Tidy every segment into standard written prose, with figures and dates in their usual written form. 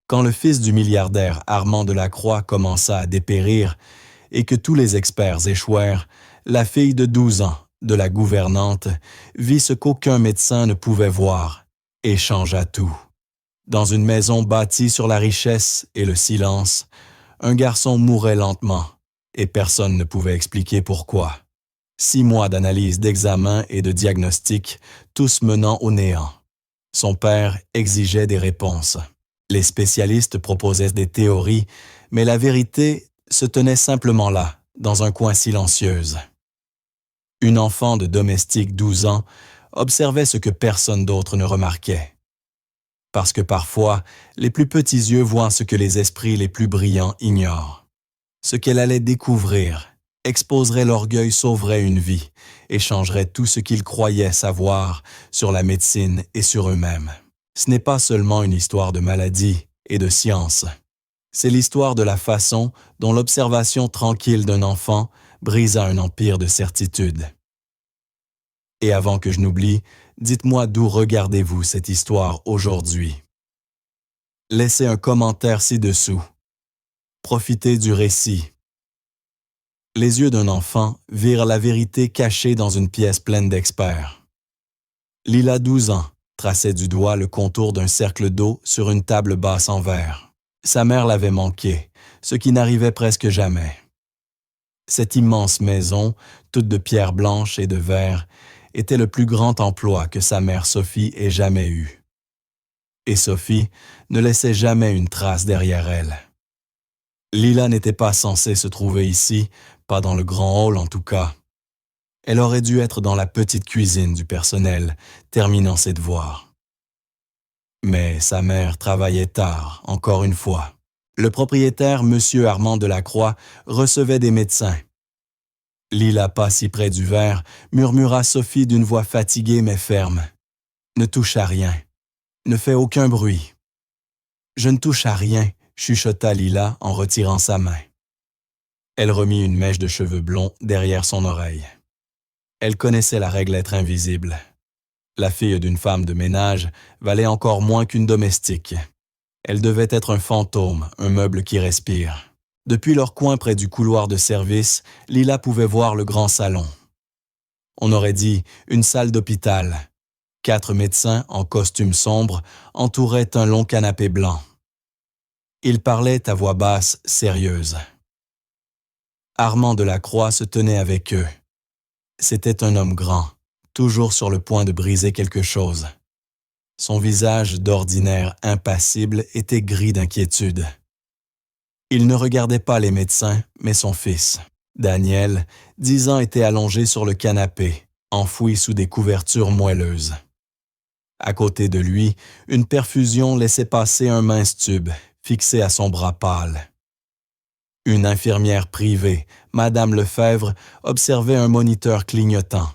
Quand le fils du milliardaire Armand Delacroix commença à dépérir et que tous les experts échouèrent, la fille de 12 ans de la gouvernante vit ce qu'aucun médecin ne pouvait voir et changea tout. Dans une maison bâtie sur la richesse et le silence, un garçon mourait lentement et personne ne pouvait expliquer pourquoi. 6 mois d'analyse, d'examen et de diagnostic, tous menant au néant. Son père exigeait des réponses. Les spécialistes proposaient des théories, mais la vérité se tenait simplement là, dans un coin silencieuse. Une enfant de domestique 12 ans observait ce que personne d'autre ne remarquait. Parce que parfois, les plus petits yeux voient ce que les esprits les plus brillants ignorent. Ce qu'elle allait découvrir exposerait l'orgueil, sauverait une vie et changerait tout ce qu'ils croyaient savoir sur la médecine et sur eux-mêmes. Ce n'est pas seulement une histoire de maladie et de science. C'est l'histoire de la façon dont l'observation tranquille d'un enfant brisa un empire de certitude. Et avant que je n'oublie, dites-moi d'où regardez-vous cette histoire aujourd'hui. Laissez un commentaire ci-dessous. Profitez du récit. Les yeux d'un enfant virent la vérité cachée dans une pièce pleine d'experts. Lila, 12 ans, traçait du doigt le contour d'un cercle d'eau sur une table basse en verre. Sa mère l'avait manqué, ce qui n'arrivait presque jamais. Cette immense maison, toute de pierre blanche et de verre, était le plus grand emploi que sa mère Sophie ait jamais eu. Et Sophie ne laissait jamais une trace derrière elle. Lila n'était pas censée se trouver ici, pas dans le grand hall en tout cas. Elle aurait dû être dans la petite cuisine du personnel, terminant ses devoirs. Mais sa mère travaillait tard, encore une fois. Le propriétaire, M. Armand Delacroix, recevait des médecins. Lila, pas si près du verre, murmura Sophie d'une voix fatiguée mais ferme. « Ne touche à rien. Ne fais aucun bruit. »« Je ne touche à rien, » chuchota Lila en retirant sa main. Elle remit une mèche de cheveux blonds derrière son oreille. Elle connaissait la règle être invisible. La fille d'une femme de ménage valait encore moins qu'une domestique. Elle devait être un fantôme, un meuble qui respire. Depuis leur coin près du couloir de service, Lila pouvait voir le grand salon. On aurait dit une salle d'hôpital. 4 médecins en costume sombre entouraient un long canapé blanc. Ils parlaient à voix basse, sérieuse. Armand Delacroix se tenait avec eux. C'était un homme grand, toujours sur le point de briser quelque chose. Son visage, d'ordinaire impassible, était gris d'inquiétude. Il ne regardait pas les médecins, mais son fils. Daniel, 10 ans, était allongé sur le canapé, enfoui sous des couvertures moelleuses. À côté de lui, une perfusion laissait passer un mince tube, fixé à son bras pâle. Une infirmière privée, Madame Lefebvre, observait un moniteur clignotant.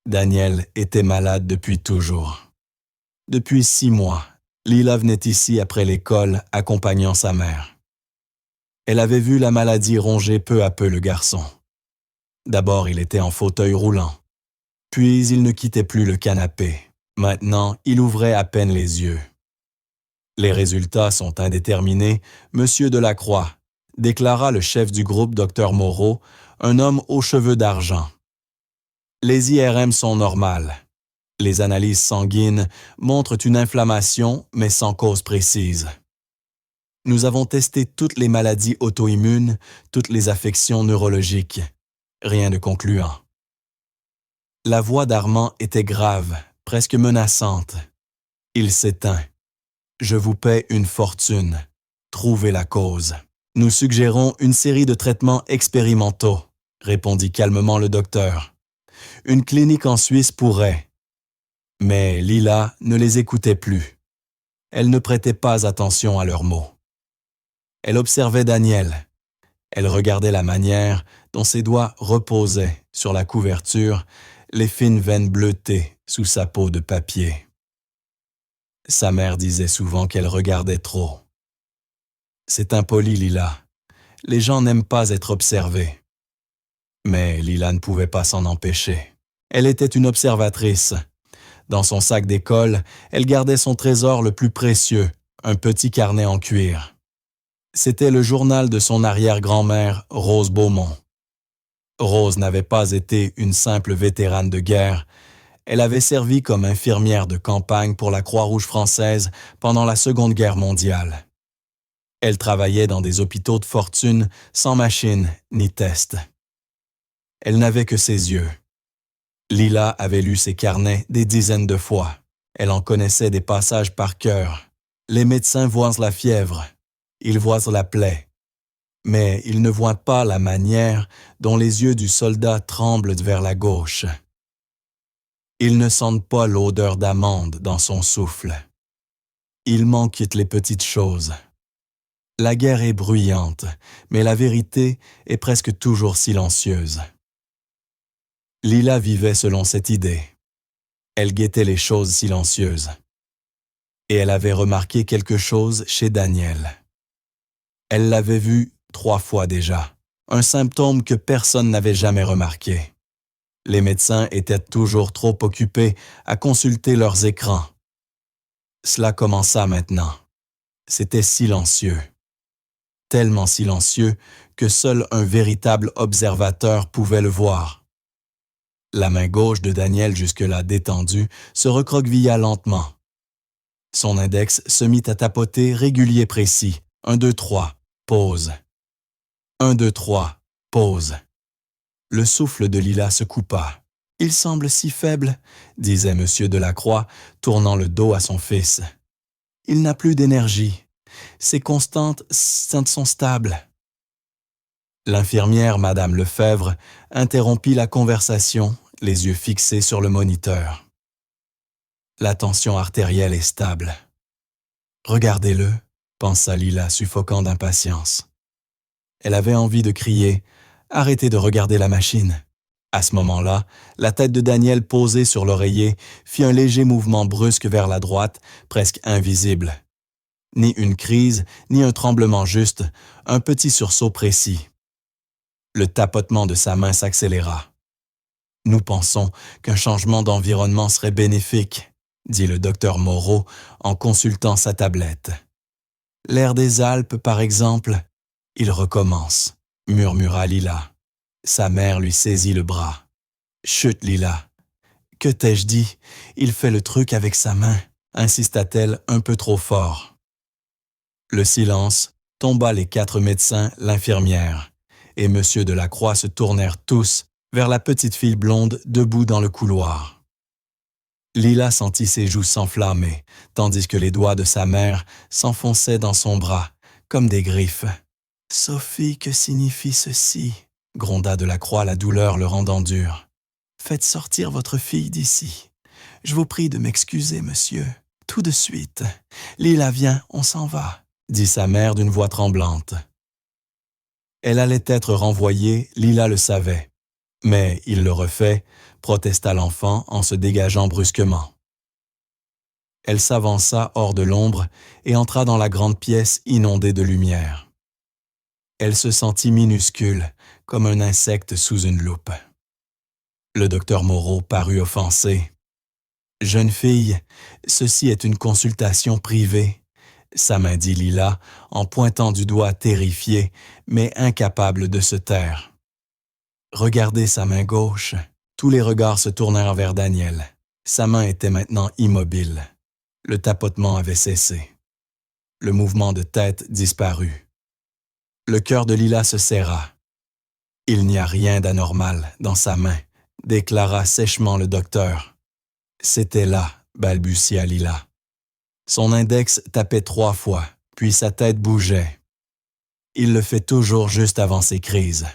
Daniel était malade depuis toujours. Depuis 6 mois, Lila venait ici après l'école, accompagnant sa mère. Elle avait vu la maladie ronger peu à peu le garçon. D'abord, il était en fauteuil roulant. Puis, il ne quittait plus le canapé. Maintenant, il ouvrait à peine les yeux. Les résultats sont indéterminés, M. Delacroix, déclara le chef du groupe Dr Moreau, un homme aux cheveux d'argent. Les IRM sont normales. Les analyses sanguines montrent une inflammation, mais sans cause précise. Nous avons testé toutes les maladies auto-immunes, toutes les affections neurologiques. Rien de concluant. La voix d'Armand était grave, presque menaçante. Il s'éteint. Je vous paie une fortune. Trouvez la cause. Nous suggérons une série de traitements expérimentaux, répondit calmement le docteur. Une clinique en Suisse pourrait. Mais Lila ne les écoutait plus. Elle ne prêtait pas attention à leurs mots. Elle observait Daniel. Elle regardait la manière dont ses doigts reposaient sur la couverture, les fines veines bleutées sous sa peau de papier. Sa mère disait souvent qu'elle regardait trop. C'est impoli, Lila. Les gens n'aiment pas être observés. Mais Lila ne pouvait pas s'en empêcher. Elle était une observatrice. Dans son sac d'école, elle gardait son trésor le plus précieux, un petit carnet en cuir. C'était le journal de son arrière-grand-mère, Rose Beaumont. Rose n'avait pas été une simple vétérane de guerre. Elle avait servi comme infirmière de campagne pour la Croix-Rouge française pendant la Seconde Guerre mondiale. Elle travaillait dans des hôpitaux de fortune sans machine ni test. Elle n'avait que ses yeux. Lila avait lu ses carnets des dizaines de fois. Elle en connaissait des passages par cœur. Les médecins voient la fièvre, ils voient la plaie, mais ils ne voient pas la manière dont les yeux du soldat tremblent vers la gauche. Ils ne sentent pas l'odeur d'amande dans son souffle. Ils manquent les petites choses. La guerre est bruyante, mais la vérité est presque toujours silencieuse. Lila vivait selon cette idée. Elle guettait les choses silencieuses. Et elle avait remarqué quelque chose chez Daniel. Elle l'avait vu 3 fois déjà, un symptôme que personne n'avait jamais remarqué. Les médecins étaient toujours trop occupés à consulter leurs écrans. Cela commença maintenant. C'était silencieux. Tellement silencieux que seul un véritable observateur pouvait le voir. La main gauche de Daniel, jusque-là détendue, se recroquevilla lentement. Son index se mit à tapoter régulier précis. 1, 2, 3, pause. 1, 2, 3, pause. Le souffle de Lila se coupa. « Il semble si faible, » disait M. Delacroix, tournant le dos à son fils. « Il n'a plus d'énergie. Ses constantes sont stables. » L'infirmière, Madame Lefebvre, interrompit la conversation, les yeux fixés sur le moniteur. La tension artérielle est stable. « Regardez-le », pensa Lila, suffocant d'impatience. Elle avait envie de crier « Arrêtez de regarder la machine !» À ce moment-là, la tête de Daniel posée sur l'oreiller fit un léger mouvement brusque vers la droite, presque invisible. Ni une crise, ni un tremblement juste, un petit sursaut précis. Le tapotement de sa main s'accéléra. « Nous pensons qu'un changement d'environnement serait bénéfique, » dit le docteur Moreau en consultant sa tablette. « L'air des Alpes, par exemple. » « Il recommence, » murmura Lila. Sa mère lui saisit le bras. « Chut, Lila. »« Que t'ai-je dit? Il fait le truc avec sa main, » insista-t-elle un peu trop fort. Le silence tomba les 4 médecins, l'infirmière, et M. Delacroix se tournèrent tous vers la petite fille blonde debout dans le couloir. Lila sentit ses joues s'enflammer, tandis que les doigts de sa mère s'enfonçaient dans son bras, comme des griffes. « Sophie, que signifie ceci ?» gronda Delacroix, la douleur le rendant dur. « Faites sortir votre fille d'ici. Je vous prie de m'excuser, monsieur. Tout de suite. Lila, viens, on s'en va, » dit sa mère d'une voix tremblante. Elle allait être renvoyée, Lila le savait. Mais il le refait, protesta l'enfant en se dégageant brusquement. Elle s'avança hors de l'ombre et entra dans la grande pièce inondée de lumière. Elle se sentit minuscule, comme un insecte sous une loupe. Le docteur Moreau parut offensé. « Jeune fille, ceci est une consultation privée, » sa main dit Lila en pointant du doigt terrifiée, mais incapable de se taire. Regardez sa main gauche. Tous les regards se tournèrent vers Daniel. Sa main était maintenant immobile. Le tapotement avait cessé. Le mouvement de tête disparut. Le cœur de Lila se serra. « Il n'y a rien d'anormal dans sa main, » déclara sèchement le docteur. « C'était là, » balbutia Lila. Son index tapait 3 fois, puis sa tête bougeait. Il le fait toujours juste avant ses crises.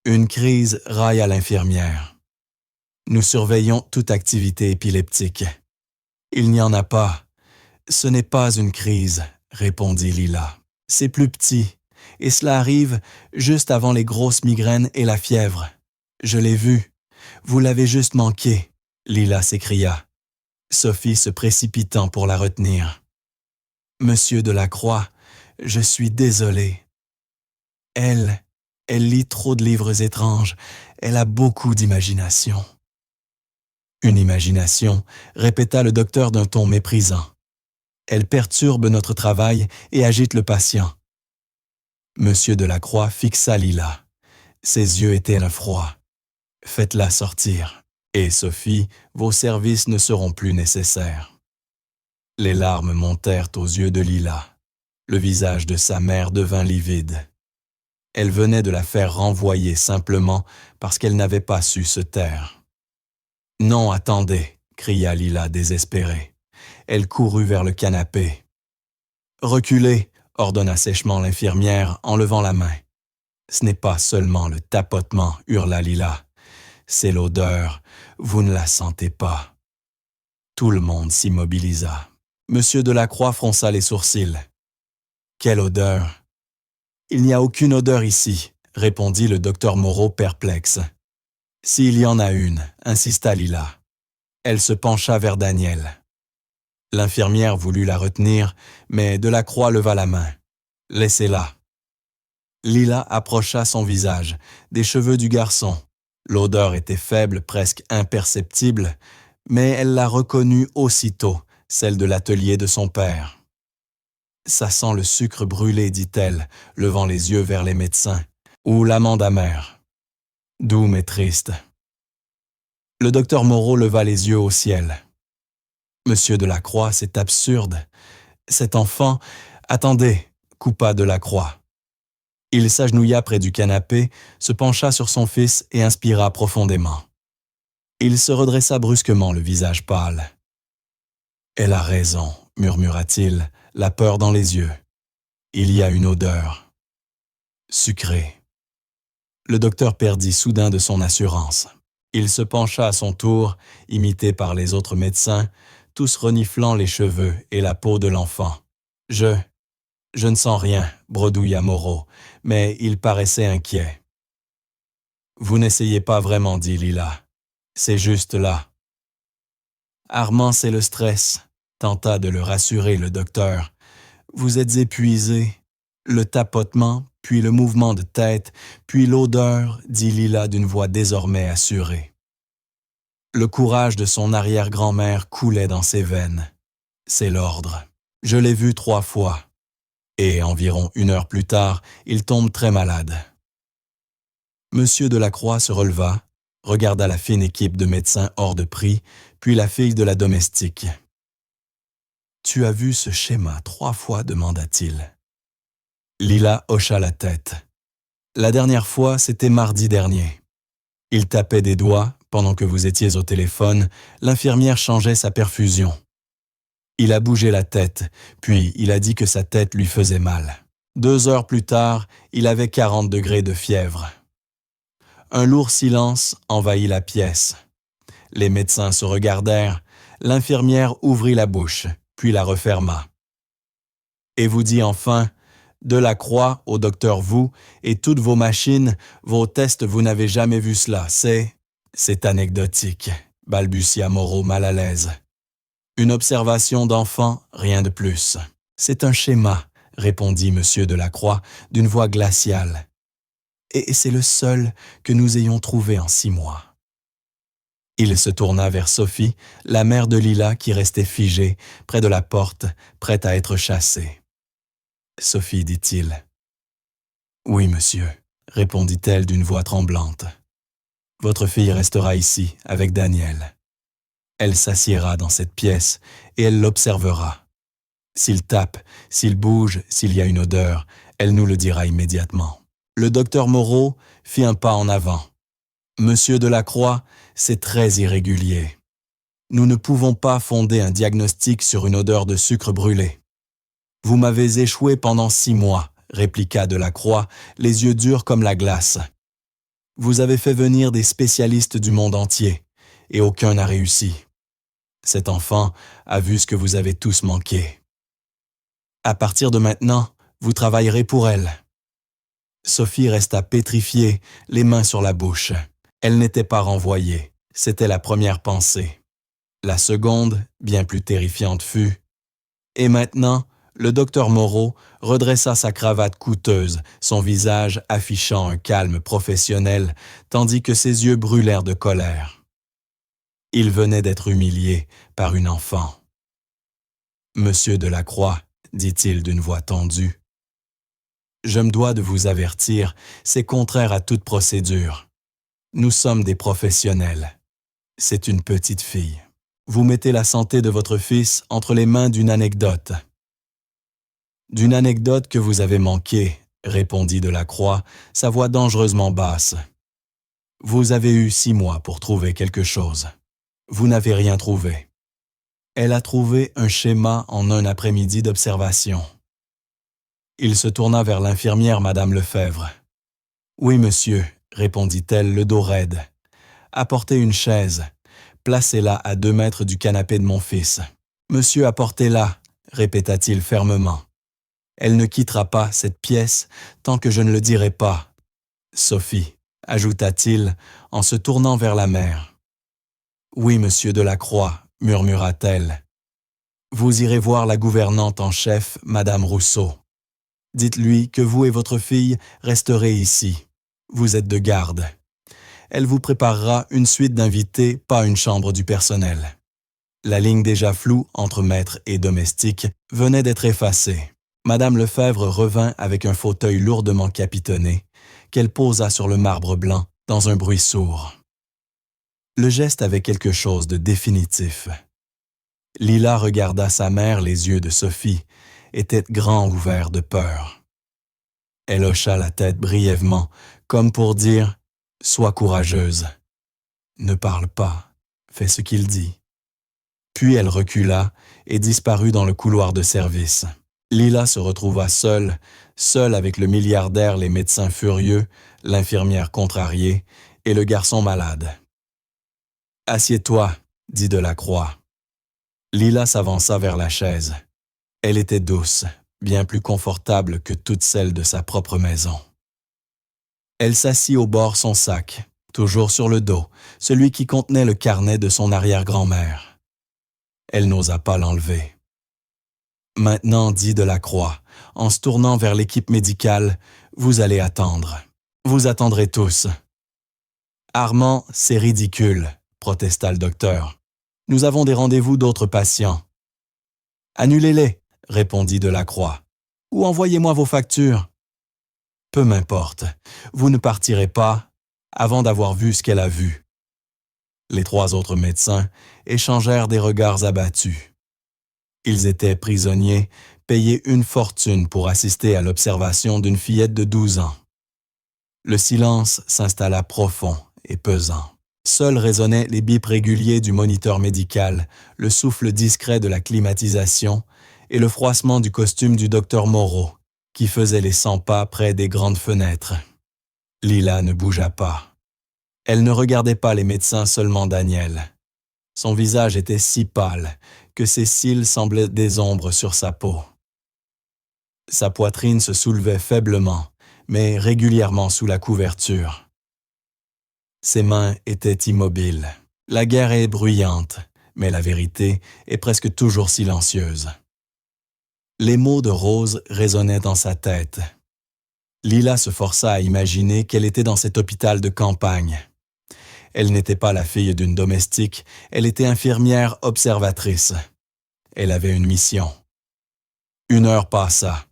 Une crise raille à l'infirmière. Nous surveillons toute activité épileptique. Il n'y en a pas. Ce n'est pas une crise, répondit Lila. C'est plus petit. Et cela arrive juste avant les grosses migraines et la fièvre. Je l'ai vu. Vous l'avez juste manqué, Lila s'écria. Sophie se précipitant pour la retenir. Monsieur Delacroix, je suis désolée. Elle lit trop de livres étranges. Elle a beaucoup d'imagination. Une imagination, répéta le docteur d'un ton méprisant. Elle perturbe notre travail et agite le patient. Monsieur Delacroix fixa Lila. Ses yeux étaient un froid. Faites-la sortir. Et Sophie, vos services ne seront plus nécessaires. Les larmes montèrent aux yeux de Lila. Le visage de sa mère devint livide. Elle venait de la faire renvoyer simplement parce qu'elle n'avait pas su se taire. « Non, attendez !» cria Lila désespérée. Elle courut vers le canapé. « Reculez !» ordonna sèchement l'infirmière en levant la main. « Ce n'est pas seulement le tapotement » hurla Lila. « C'est l'odeur, vous ne la sentez pas. » Tout le monde s'immobilisa. Monsieur Delacroix fronça les sourcils. « Quelle odeur !»« Il n'y a aucune odeur ici, » répondit le docteur Moreau perplexe. « S'il y en a une, » insista Lila. Elle se pencha vers Daniel. L'infirmière voulut la retenir, mais Delacroix leva la main. « Laissez-la. » Lila approcha son visage, des cheveux du garçon. L'odeur était faible, presque imperceptible, mais elle la reconnut aussitôt, celle de l'atelier de son père. « Ça sent le sucre brûlé, dit-elle, levant les yeux vers les médecins, ou l'amande amère. Doux mais triste. » Le docteur Moreau leva les yeux au ciel. « Monsieur Delacroix, c'est absurde. Cet enfant... Attendez !» coupa Delacroix. Il s'agenouilla près du canapé, se pencha sur son fils et inspira profondément. Il se redressa brusquement, le visage pâle. « Elle a raison, » murmura-t-il, la peur dans les yeux. « Il y a une odeur. Sucrée. » Le docteur perdit soudain de son assurance. Il se pencha à son tour, imité par les autres médecins, tous reniflant les cheveux et la peau de l'enfant. « Je ne sens rien, » bredouilla Moreau, mais il paraissait inquiet. « Vous n'essayez pas vraiment, dit Lila. C'est juste là. »« Armand, c'est le stress, » tenta de le rassurer le docteur. « Vous êtes épuisé. Le tapotement, puis le mouvement de tête, puis l'odeur, » dit Lila d'une voix désormais assurée. Le courage de son arrière-grand-mère coulait dans ses veines. « C'est l'ordre. Je l'ai vu 3 fois. » Et environ 1 heure plus tard, il tombe très malade. Monsieur Delacroix se releva, regarda la fine équipe de médecins hors de prix, puis la fille de la domestique. « Tu as vu ce schéma 3 fois ?» demanda-t-il. Lila hocha la tête. « La dernière fois, c'était mardi dernier. Il tapait des doigts, pendant que vous étiez au téléphone, l'infirmière changeait sa perfusion. Il a bougé la tête, puis il a dit que sa tête lui faisait mal. 2 heures plus tard, il avait 40 degrés de fièvre. » Un lourd silence envahit la pièce. Les médecins se regardèrent, l'infirmière ouvrit la bouche, puis la referma. Et vous dit enfin, « Delacroix, au docteur vous, et toutes vos machines, vos tests, vous n'avez jamais vu cela, c'est anecdotique, » balbutia Moreau mal à l'aise. Une observation d'enfant, rien de plus. C'est un schéma, répondit Monsieur Delacroix d'une voix glaciale. Et c'est le seul que nous ayons trouvé en 6 mois. Il se tourna vers Sophie, la mère de Lila qui restait figée, près de la porte, prête à être chassée. « Sophie, dit-il. »« Oui, monsieur, » répondit-elle d'une voix tremblante. « Votre fille restera ici, avec Daniel. Elle s'assiera dans cette pièce et elle l'observera. S'il tape, s'il bouge, s'il y a une odeur, elle nous le dira immédiatement. » Le docteur Moreau fit un pas en avant. « Monsieur Delacroix, c'est très irrégulier. Nous ne pouvons pas fonder un diagnostic sur une odeur de sucre brûlé. »« Vous m'avez échoué pendant 6 mois, » répliqua Delacroix, les yeux durs comme la glace. « Vous avez fait venir des spécialistes du monde entier, et aucun n'a réussi. Cet enfant a vu ce que vous avez tous manqué. À partir de maintenant, vous travaillerez pour elle. » Sophie resta pétrifiée, les mains sur la bouche. Elle n'était pas renvoyée. C'était la première pensée. La seconde, bien plus terrifiante, fut « Et maintenant, le docteur Moreau redressa sa cravate coûteuse, son visage affichant un calme professionnel, tandis que ses yeux brûlèrent de colère. Il venait d'être humilié par une enfant. Monsieur Delacroix, dit-il d'une voix tendue, je me dois de vous avertir, c'est contraire à toute procédure. Nous sommes des professionnels. C'est une petite fille. Vous mettez la santé de votre fils entre les mains d'une anecdote. D'une anecdote que vous avez manquée, répondit Delacroix, sa voix dangereusement basse. Vous avez eu 6 mois pour trouver quelque chose. Vous n'avez rien trouvé. Elle a trouvé un schéma en un après-midi d'observation. Il se tourna vers l'infirmière Madame Lefebvre. « Oui, monsieur, répondit-elle, le dos raide. Apportez une chaise. Placez-la à 2 mètres du canapé de mon fils. Monsieur, apportez-la, répéta-t-il fermement. Elle ne quittera pas cette pièce tant que je ne le dirai pas. Sophie, ajouta-t-il en se tournant vers la mère. Oui, monsieur Delacroix, murmura-t-elle. Vous irez voir la gouvernante en chef, Madame Rousseau. Dites-lui que vous et votre fille resterez ici. Vous êtes de garde. Elle vous préparera une suite d'invités, pas une chambre du personnel. La ligne déjà floue entre maître et domestique venait d'être effacée. Madame Lefebvre revint avec un fauteuil lourdement capitonné, qu'elle posa sur le marbre blanc dans un bruit sourd. Le geste avait quelque chose de définitif. Lila regarda sa mère, les yeux de Sophie étaient grands ouverts de peur. Elle hocha la tête brièvement, comme pour dire « Sois courageuse. Ne parle pas, fais ce qu'il dit. » Puis elle recula et disparut dans le couloir de service. Lila se retrouva seule avec le milliardaire, les médecins furieux, l'infirmière contrariée et le garçon malade. « Assieds-toi, dit Delacroix. » Lila s'avança vers la chaise. Elle était douce, bien plus confortable que toutes celles de sa propre maison. Elle s'assit au bord son sac, toujours sur le dos, celui qui contenait le carnet de son arrière-grand-mère. Elle n'osa pas l'enlever. Maintenant, dit Delacroix, en se tournant vers l'équipe médicale, vous allez attendre. Vous attendrez tous. Armand, c'est ridicule, protesta le docteur. Nous avons des rendez-vous d'autres patients. Annulez-les, répondit Delacroix. Ou envoyez-moi vos factures. Peu m'importe, vous ne partirez pas avant d'avoir vu ce qu'elle a vu. Les 3 autres médecins échangèrent des regards abattus. Ils étaient prisonniers, payés une fortune pour assister à l'observation d'une fillette de 12 ans. Le silence s'installa profond et pesant. Seuls résonnaient les bips réguliers du moniteur médical, le souffle discret de la climatisation et le froissement du costume du docteur Moreau, qui faisait les 100 pas près des grandes fenêtres. Lila ne bougea pas. Elle ne regardait pas les médecins, seulement Daniel. Son visage était si pâle que ses cils semblaient des ombres sur sa peau. Sa poitrine se soulevait faiblement, mais régulièrement sous la couverture. Ses mains étaient immobiles. La guerre est bruyante, mais la vérité est presque toujours silencieuse. Les mots de Rose résonnaient dans sa tête. Lila se força à imaginer qu'elle était dans cet hôpital de campagne. Elle n'était pas la fille d'une domestique, elle était infirmière observatrice. Elle avait une mission. 1 heure passa.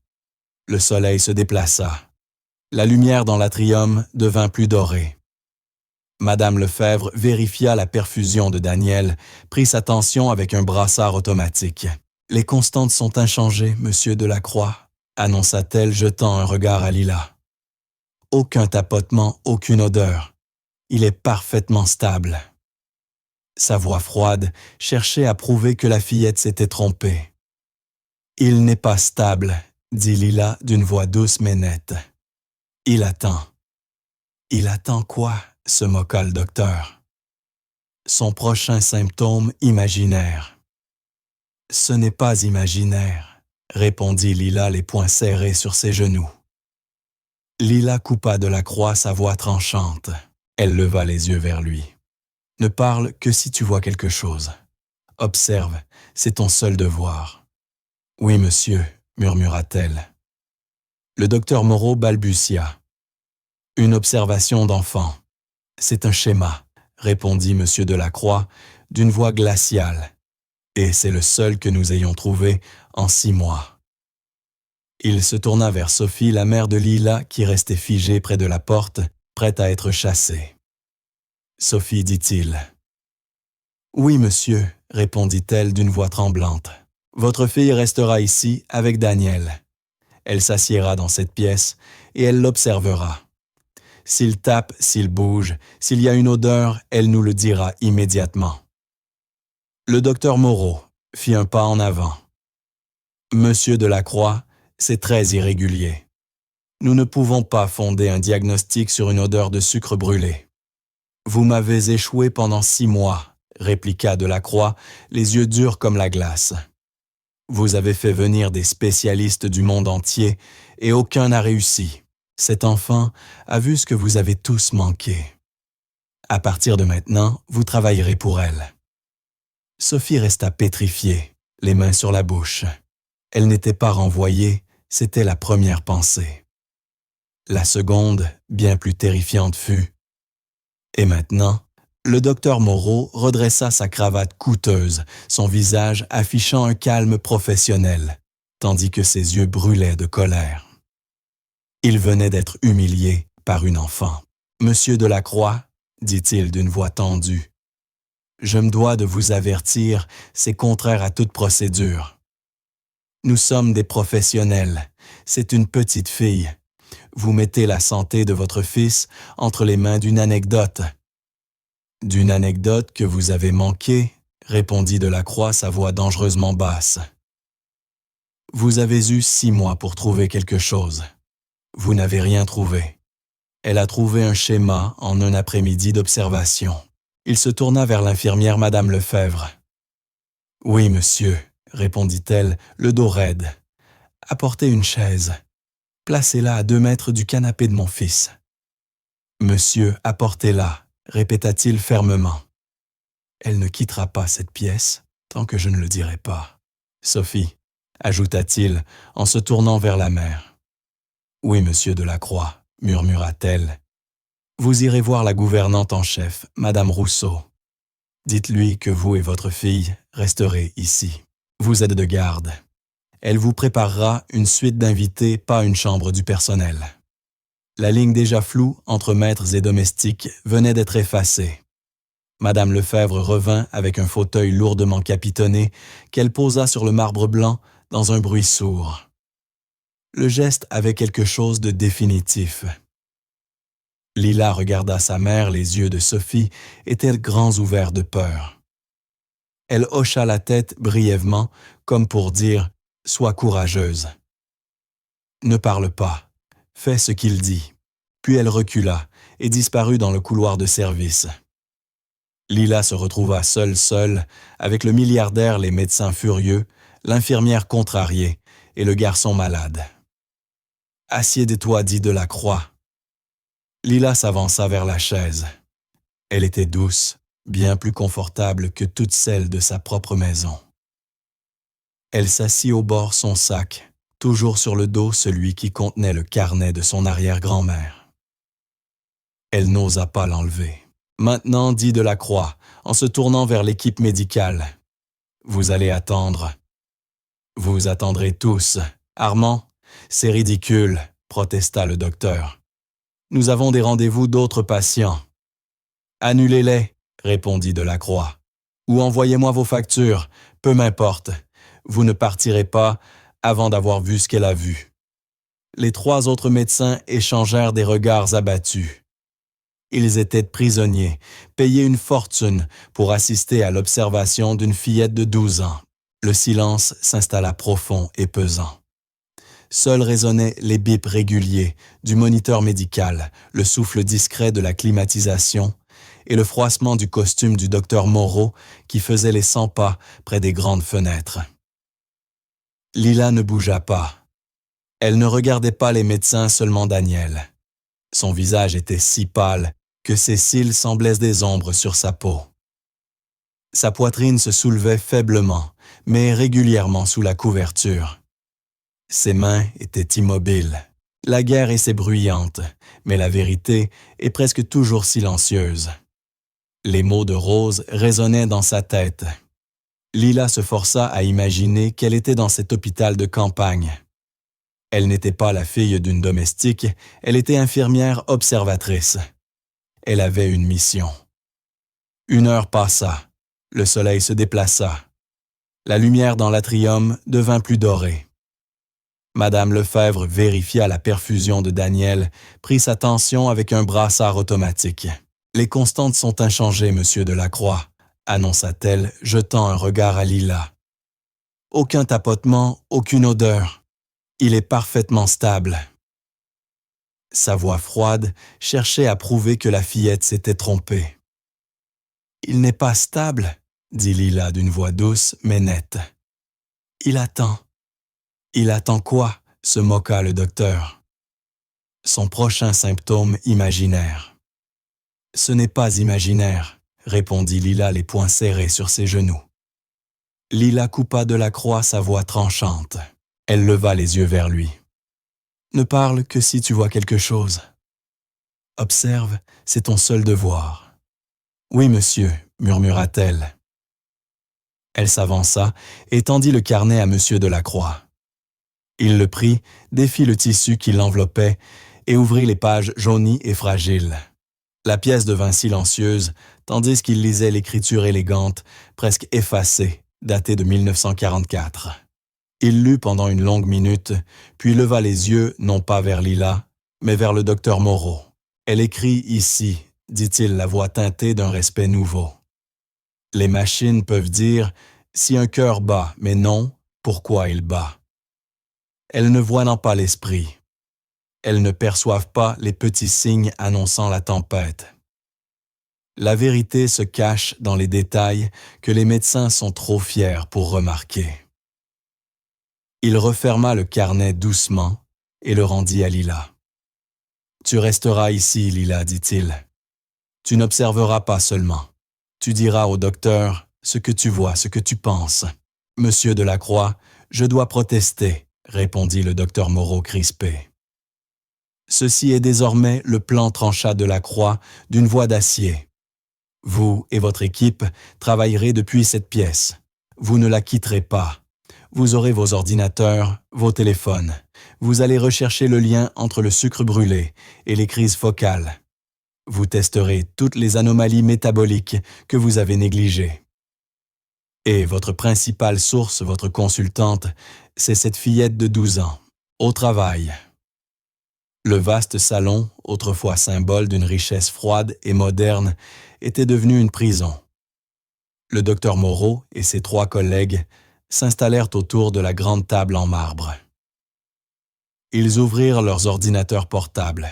Le soleil se déplaça. La lumière dans l'atrium devint plus dorée. Madame Lefebvre vérifia la perfusion de Daniel, prit sa tension avec un brassard automatique. « Les constantes sont inchangées, monsieur Delacroix, » annonça-t-elle, jetant un regard à Lila. « Aucun tapotement, aucune odeur. Il est parfaitement stable. » Sa voix froide cherchait à prouver que la fillette s'était trompée. « Il n'est pas stable, » dit Lila d'une voix douce mais nette. « Il attend. » « Il attend quoi ?» se moqua le docteur. « Son prochain symptôme imaginaire. »« Ce n'est pas imaginaire, » répondit Lila, les poings serrés sur ses genoux. Lila coupa Delacroix sa voix tranchante. Elle leva les yeux vers lui. « Ne parle que si tu vois quelque chose. Observe, c'est ton seul devoir. »« Oui, monsieur, » murmura-t-elle. Le docteur Moreau balbutia. « Une observation d'enfant. C'est un schéma, » répondit monsieur Delacroix d'une voix glaciale. et c'est le seul que nous ayons trouvé en 6 mois. » Il se tourna vers Sophie, la mère de Lila, qui restait figée près de la porte, prête à être chassée. « Sophie, dit-il. »« Oui, monsieur, répondit-elle d'une voix tremblante. Votre fille restera ici avec Daniel. Elle s'assiera dans cette pièce et elle l'observera. S'il tape, s'il bouge, s'il y a une odeur, elle nous le dira immédiatement. » Le docteur Moreau fit un pas en avant. « Monsieur Delacroix, c'est très irrégulier. Nous ne pouvons pas fonder un diagnostic sur une odeur de sucre brûlé. »« Vous m'avez échoué pendant 6 mois, » répliqua Delacroix, les yeux durs comme la glace. « Vous avez fait venir des spécialistes du monde entier et aucun n'a réussi. Cet enfant a vu ce que vous avez tous manqué. À partir de maintenant, vous travaillerez pour elle. » Sophie resta pétrifiée, les mains sur la bouche. Elle n'était pas renvoyée, c'était la première pensée. La seconde, bien plus terrifiante, fut « Et maintenant ?» Le docteur Moreau redressa sa cravate coûteuse, son visage affichant un calme professionnel, tandis que ses yeux brûlaient de colère. Il venait d'être humilié par une enfant. « Monsieur Delacroix, dit-il d'une voix tendue, je me dois de vous avertir, c'est contraire à toute procédure. Nous sommes des professionnels, c'est une petite fille. Vous mettez la santé de votre fils entre les mains d'une anecdote. » « D'une anecdote que vous avez manquée, » répondit Delacroix, sa voix dangereusement basse. « Vous avez eu 6 mois pour trouver quelque chose. Vous n'avez rien trouvé. » Elle a trouvé un schéma en un après-midi d'observation. Il se tourna vers l'infirmière Madame Lefebvre. « Oui, monsieur, » répondit-elle, le dos raide. « Apportez une chaise. Placez-la à 2 mètres du canapé de mon fils. »« Monsieur, apportez-la. » répéta-t-il fermement. « Elle ne quittera pas cette pièce tant que je ne le dirai pas. »« Sophie, » ajouta-t-il en se tournant vers la mère. « Oui, monsieur Delacroix, » murmura-t-elle. « Vous irez voir la gouvernante en chef, Madame Rousseau. Dites-lui que vous et votre fille resterez ici. Vous êtes de garde. Elle vous préparera une suite d'invités, pas une chambre du personnel. » La ligne déjà floue entre maîtres et domestiques venait d'être effacée. Madame Lefebvre revint avec un fauteuil lourdement capitonné qu'elle posa sur le marbre blanc dans un bruit sourd. Le geste avait quelque chose de définitif. Lila regarda sa mère, les yeux de Sophie étaient grands ouverts de peur. Elle hocha la tête brièvement, comme pour dire « Sois courageuse. » « Ne parle pas. » Fais ce qu'il dit. Puis elle recula et disparut dans le couloir de service. Lila se retrouva seule, avec le milliardaire, les médecins furieux, l'infirmière contrariée et le garçon malade. « Assieds-toi, dit Delacroix. » Lila s'avança vers la chaise. Elle était douce, bien plus confortable que toutes celles de sa propre maison. Elle s'assit au bord son sac, toujours sur le dos celui qui contenait le carnet de son arrière-grand-mère. Elle n'osa pas l'enlever. « Maintenant, dit Delacroix, en se tournant vers l'équipe médicale, vous allez attendre. Vous attendrez tous. Armand, c'est ridicule, protesta le docteur. Nous avons des rendez-vous d'autres patients. Annulez-les, répondit Delacroix. Ou envoyez-moi vos factures, peu m'importe. Vous ne partirez pas avant d'avoir vu ce qu'elle a vu. » Les 3 autres médecins échangèrent des regards abattus. Ils étaient prisonniers, payés une fortune pour assister à l'observation d'une fillette de 12 ans. Le silence s'installa profond et pesant. Seuls résonnaient les bips réguliers du moniteur médical, le souffle discret de la climatisation et le froissement du costume du docteur Moreau qui faisait les 100 pas près des grandes fenêtres. Lila ne bougea pas. Elle ne regardait pas les médecins, seulement Daniel. Son visage était si pâle que ses cils semblaient des ombres sur sa peau. Sa poitrine se soulevait faiblement, mais régulièrement sous la couverture. Ses mains étaient immobiles. La guerre est bruyante, mais la vérité est presque toujours silencieuse. Les mots de Rose résonnaient dans sa tête. Lila se força à imaginer qu'elle était dans cet hôpital de campagne. Elle n'était pas la fille d'une domestique, elle était infirmière observatrice. Elle avait une mission. 1 heure passa, le soleil se déplaça. La lumière dans l'atrium devint plus dorée. Madame Lefebvre vérifia la perfusion de Daniel, prit sa tension avec un brassard automatique. « Les constantes sont inchangées, monsieur Delacroix », annonça-t-elle, jetant un regard à Lila. « Aucun tapotement, aucune odeur. Il est parfaitement stable. » Sa voix froide cherchait à prouver que la fillette s'était trompée. « Il n'est pas stable », dit Lila d'une voix douce mais nette. « Il attend. » « Il attend quoi ?» se moqua le docteur. « Son prochain symptôme imaginaire. »« Ce n'est pas imaginaire, » répondit Lila les poings serrés sur ses genoux. Lila coupa Delacroix sa voix tranchante. Elle leva les yeux vers lui. « Ne parle que si tu vois quelque chose. Observe, c'est ton seul devoir. »« Oui, monsieur, » murmura-t-elle. Elle s'avança et tendit le carnet à monsieur Delacroix. Il le prit, défit le tissu qui l'enveloppait et ouvrit les pages jaunies et fragiles. La pièce devint silencieuse, tandis qu'il lisait l'écriture élégante, presque effacée, datée de 1944. Il lut pendant une longue minute, puis leva les yeux non pas vers Lila, mais vers le docteur Moreau. « Elle écrit ici », dit-il, la voix teintée d'un respect nouveau. « Les machines peuvent dire « si un cœur bat, mais non, pourquoi il bat ?» Elles ne voient pas l'esprit. Elles ne perçoivent pas les petits signes annonçant la tempête. La vérité se cache dans les détails que les médecins sont trop fiers pour remarquer. Il referma le carnet doucement et le rendit à Lila. « Tu resteras ici, Lila, dit-il. Tu n'observeras pas seulement. Tu diras au docteur ce que tu vois, ce que tu penses. Monsieur Delacroix, je dois protester, » répondit le docteur Moreau crispé. Ceci est désormais le plan trancha Delacroix d'une voix d'acier. Vous et votre équipe travaillerez depuis cette pièce. Vous ne la quitterez pas. Vous aurez vos ordinateurs, vos téléphones. Vous allez rechercher le lien entre le sucre brûlé et les crises focales. Vous testerez toutes les anomalies métaboliques que vous avez négligées. Et votre principale source, votre consultante, c'est cette fillette de 12 ans. Au travail. Le vaste salon, autrefois symbole d'une richesse froide et moderne, était devenu une prison. Le docteur Moreau et ses 3 collègues s'installèrent autour de la grande table en marbre. Ils ouvrirent leurs ordinateurs portables,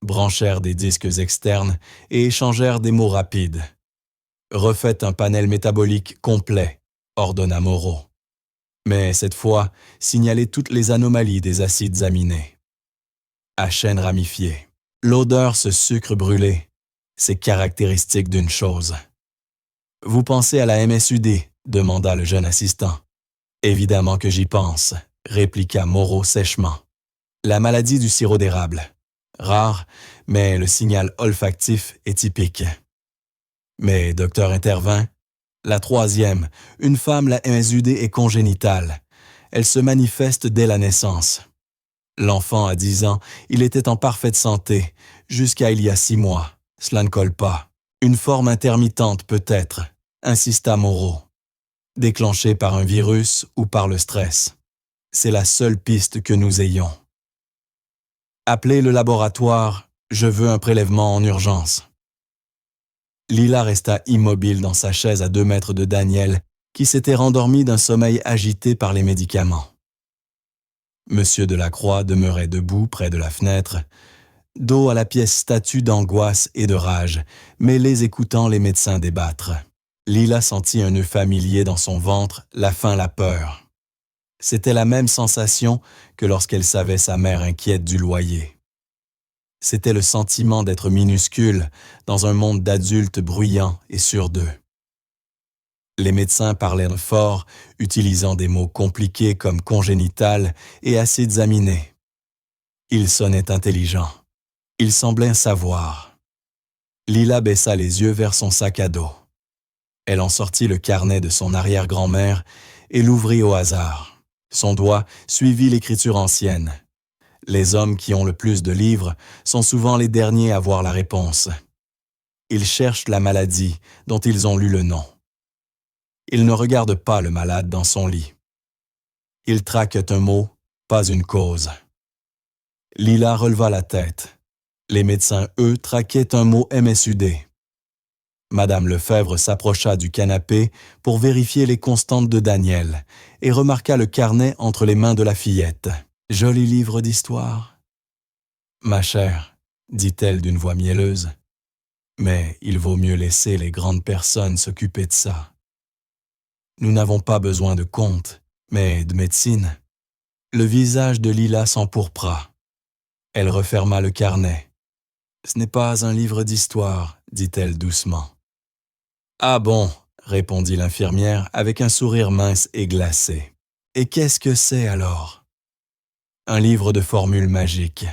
branchèrent des disques externes et échangèrent des mots rapides. « Refaites un panel métabolique complet », ordonna Moreau. Mais cette fois, signalez toutes les anomalies des acides aminés. À chaîne ramifiée. L'odeur, ce sucre brûlé, c'est caractéristique d'une chose. « Vous pensez à la MSUD ?» demanda le jeune assistant. « Évidemment que j'y pense », répliqua Moreau sèchement. « La maladie du sirop d'érable. Rare, mais le signal olfactif est typique. » Mais, docteur intervint, la 3e, une femme, la MSUD est congénitale. Elle se manifeste dès la naissance. L'enfant a 10 ans, il était en parfaite santé, jusqu'à il y a 6 mois. Cela ne colle pas. Une forme intermittente peut-être, insista Moreau. Déclenchée par un virus ou par le stress. C'est la seule piste que nous ayons. Appelez le laboratoire, je veux un prélèvement en urgence. Lila resta immobile dans sa chaise à 2 mètres de Daniel, qui s'était rendormi d'un sommeil agité par les médicaments. Monsieur Delacroix demeurait debout près de la fenêtre, dos à la pièce statue d'angoisse et de rage, mêlés écoutant les médecins débattre. Lila sentit un nœud familier dans son ventre, la faim, la peur. C'était la même sensation que lorsqu'elle savait sa mère inquiète du loyer. C'était le sentiment d'être minuscule dans un monde d'adultes bruyants et sûrs d'eux. Les médecins parlaient fort, utilisant des mots compliqués comme congénital et acides aminés. Ils sonnaient intelligents. Ils semblaient savoir. Lila baissa les yeux vers son sac à dos. Elle en sortit le carnet de son arrière-grand-mère et l'ouvrit au hasard. Son doigt suivit l'écriture ancienne. Les hommes qui ont le plus de livres sont souvent les derniers à voir la réponse. Ils cherchent la maladie dont ils ont lu le nom. Ils ne regardent pas le malade dans son lit. Ils traquent un mot, pas une cause. Lila releva la tête. Les médecins, eux, traquaient un mot MSUD. Madame Lefebvre s'approcha du canapé pour vérifier les constantes de Daniel et remarqua le carnet entre les mains de la fillette. « Joli livre d'histoire. »« Ma chère, dit-elle d'une voix mielleuse, mais il vaut mieux laisser les grandes personnes s'occuper de ça. Nous n'avons pas besoin de contes, mais de médecine. » Le visage de Lila s'empourpra. Elle referma le carnet. « Ce n'est pas un livre d'histoire, dit-elle doucement. »« Ah bon, répondit l'infirmière avec un sourire mince et glacé. Et qu'est-ce que c'est alors? Un livre de formules magiques.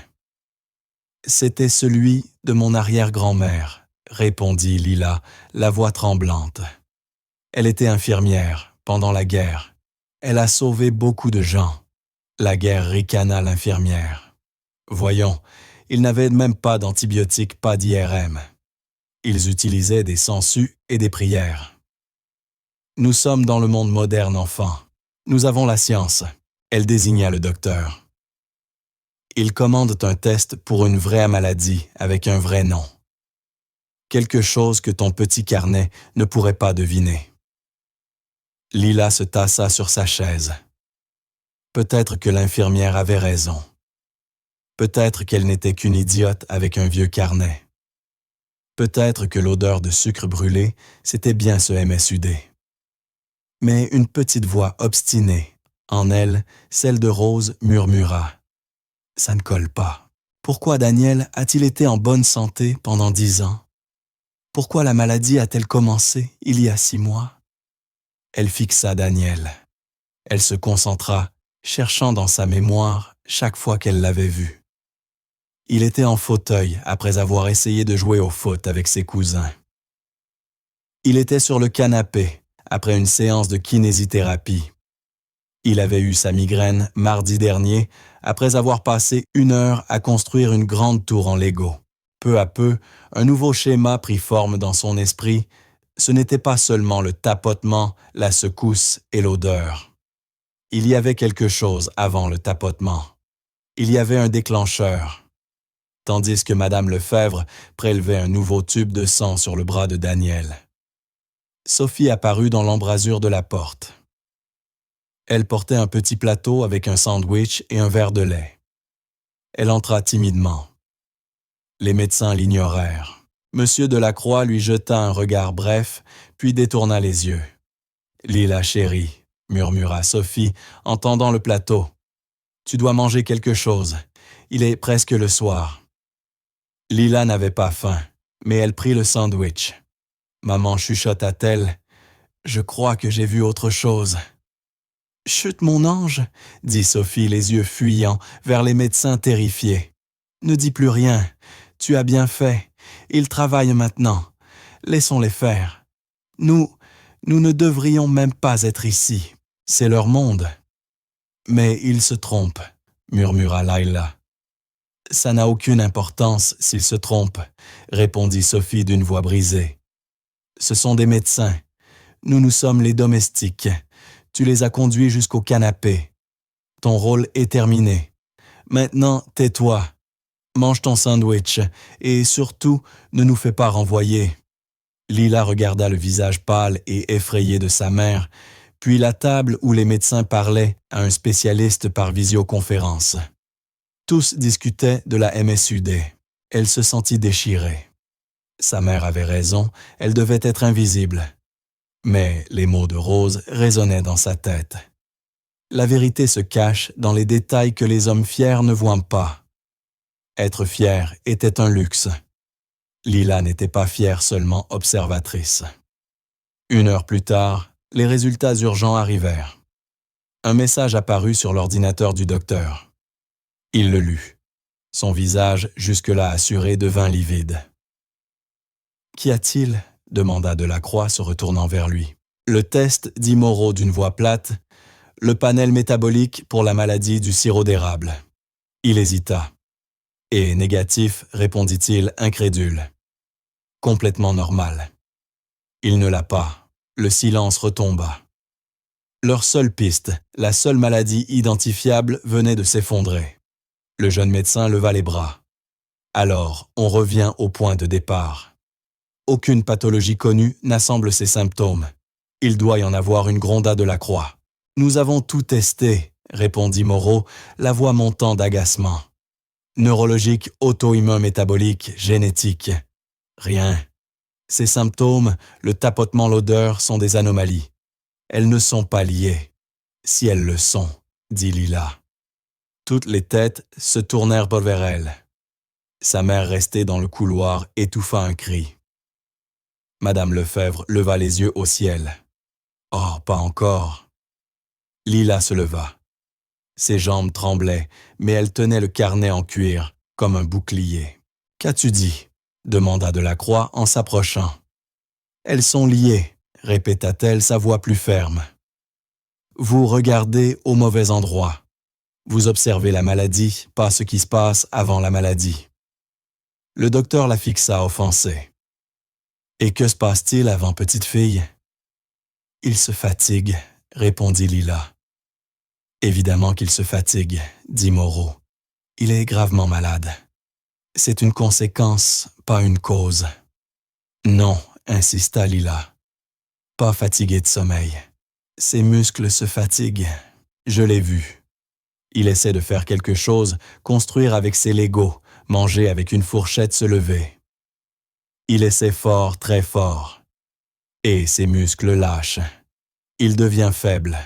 C'était celui de mon arrière-grand-mère, répondit Lila, la voix tremblante. Elle était infirmière pendant la guerre. Elle a sauvé beaucoup de gens. La guerre ricana l'infirmière. Voyons, ils n'avaient même pas d'antibiotiques, pas d'IRM. Ils utilisaient des sangsues et des prières. Nous sommes dans le monde moderne, enfant. Nous avons la science. Elle désigna le docteur. Ils commandent un test pour une vraie maladie avec un vrai nom. Quelque chose que ton petit carnet ne pourrait pas deviner. Lila se tassa sur sa chaise. Peut-être que l'infirmière avait raison. Peut-être qu'elle n'était qu'une idiote avec un vieux carnet. Peut-être que l'odeur de sucre brûlé, c'était bien ce MSUD. Mais une petite voix obstinée, en elle, celle de Rose, murmura. « Ça ne colle pas. Pourquoi Daniel a-t-il été en bonne santé pendant 10 ans? Pourquoi la maladie a-t-elle commencé il y a 6 mois? » Elle fixa Daniel. Elle se concentra, cherchant dans sa mémoire chaque fois qu'elle l'avait vu. Il était en fauteuil après avoir essayé de jouer au foot avec ses cousins. Il était sur le canapé après une séance de kinésithérapie. Il avait eu sa migraine mardi dernier après avoir passé 1 heure à construire une grande tour en Lego. Peu à peu, un nouveau schéma prit forme dans son esprit. Ce n'était pas seulement le tapotement, la secousse et l'odeur. Il y avait quelque chose avant le tapotement. Il y avait un déclencheur. Tandis que Madame Lefebvre prélevait un nouveau tube de sang sur le bras de Daniel. Sophie apparut dans l'embrasure de la porte. Elle portait un petit plateau avec un sandwich et un verre de lait. Elle entra timidement. Les médecins l'ignorèrent. Monsieur Delacroix lui jeta un regard bref, puis détourna les yeux. « Lila chérie, » murmura Sophie en tendant le plateau. « Tu dois manger quelque chose. Il est presque le soir. » Lila n'avait pas faim, mais elle prit le sandwich. Maman chuchota-t-elle. « Je crois que j'ai vu autre chose. » « Chut, mon ange, » dit Sophie, les yeux fuyants vers les médecins terrifiés. « Ne dis plus rien. Tu as bien fait. Ils travaillent maintenant. Laissons-les faire. Nous ne devrions même pas être ici. C'est leur monde. » « Mais ils se trompent, » murmura Laila. « Ça n'a aucune importance s'ils se trompent, » répondit Sophie d'une voix brisée. « Ce sont des médecins. Nous sommes les domestiques. Tu les as conduits jusqu'au canapé. Ton rôle est terminé. Maintenant, tais-toi. Mange ton sandwich et surtout, ne nous fais pas renvoyer. » Lila regarda le visage pâle et effrayé de sa mère, puis la table où les médecins parlaient à un spécialiste par visioconférence. Tous discutaient de la MSUD. Elle se sentit déchirée. Sa mère avait raison, elle devait être invisible. Mais les mots de Rose résonnaient dans sa tête. La vérité se cache dans les détails que les hommes fiers ne voient pas. Être fier était un luxe. Lila n'était pas fière seulement observatrice. 1 heure plus tard, les résultats urgents arrivèrent. Un message apparut sur l'ordinateur du docteur. Il le lut. Son visage, jusque-là assuré, devint livide. « Qu'y a-t-il » demanda Delacroix se retournant vers lui. Le test, dit Moreau d'une voix plate, le panel métabolique pour la maladie du sirop d'érable. Il hésita. Et négatif, répondit-il, incrédule. Complètement normal. Il ne l'a pas. Le silence retomba. Leur seule piste, la seule maladie identifiable, venait de s'effondrer. Le jeune médecin leva les bras. Alors, on revient au point de départ. Aucune pathologie connue n'assemble ces symptômes. Il doit y en avoir une, gronda Delacroix. Nous avons tout testé, répondit Moreau, la voix montant d'agacement. Neurologique, auto-immun métabolique, génétique. Rien. Ces symptômes, le tapotement, l'odeur, sont des anomalies. Elles ne sont pas liées. Si elles le sont, dit Lila. Toutes les têtes se tournèrent vers elle. Sa mère, restée dans le couloir, étouffa un cri. Madame Lefebvre leva les yeux au ciel. Oh, pas encore. Lila se leva. Ses jambes tremblaient, mais elle tenait le carnet en cuir, comme un bouclier. « Qu'as-tu dit » demanda Delacroix en s'approchant. « Elles sont liées » répéta-t-elle, sa voix plus ferme. « Vous regardez au mauvais endroit. Vous observez la maladie, pas ce qui se passe avant la maladie. » Le docteur la fixa, offensé. « Et que se passe-t-il avant, petite fille ?»« Il se fatigue » répondit Lila. « Évidemment qu'il se fatigue, » dit Moreau. « Il est gravement malade. C'est une conséquence, pas une cause. »« Non, » insista Lila. « Pas fatigué de sommeil. Ses muscles se fatiguent. Je l'ai vu. Il essaie de faire quelque chose, construire avec ses Legos, manger avec une fourchette, se lever. Il essaie fort, très fort. Et ses muscles lâchent. Il devient faible.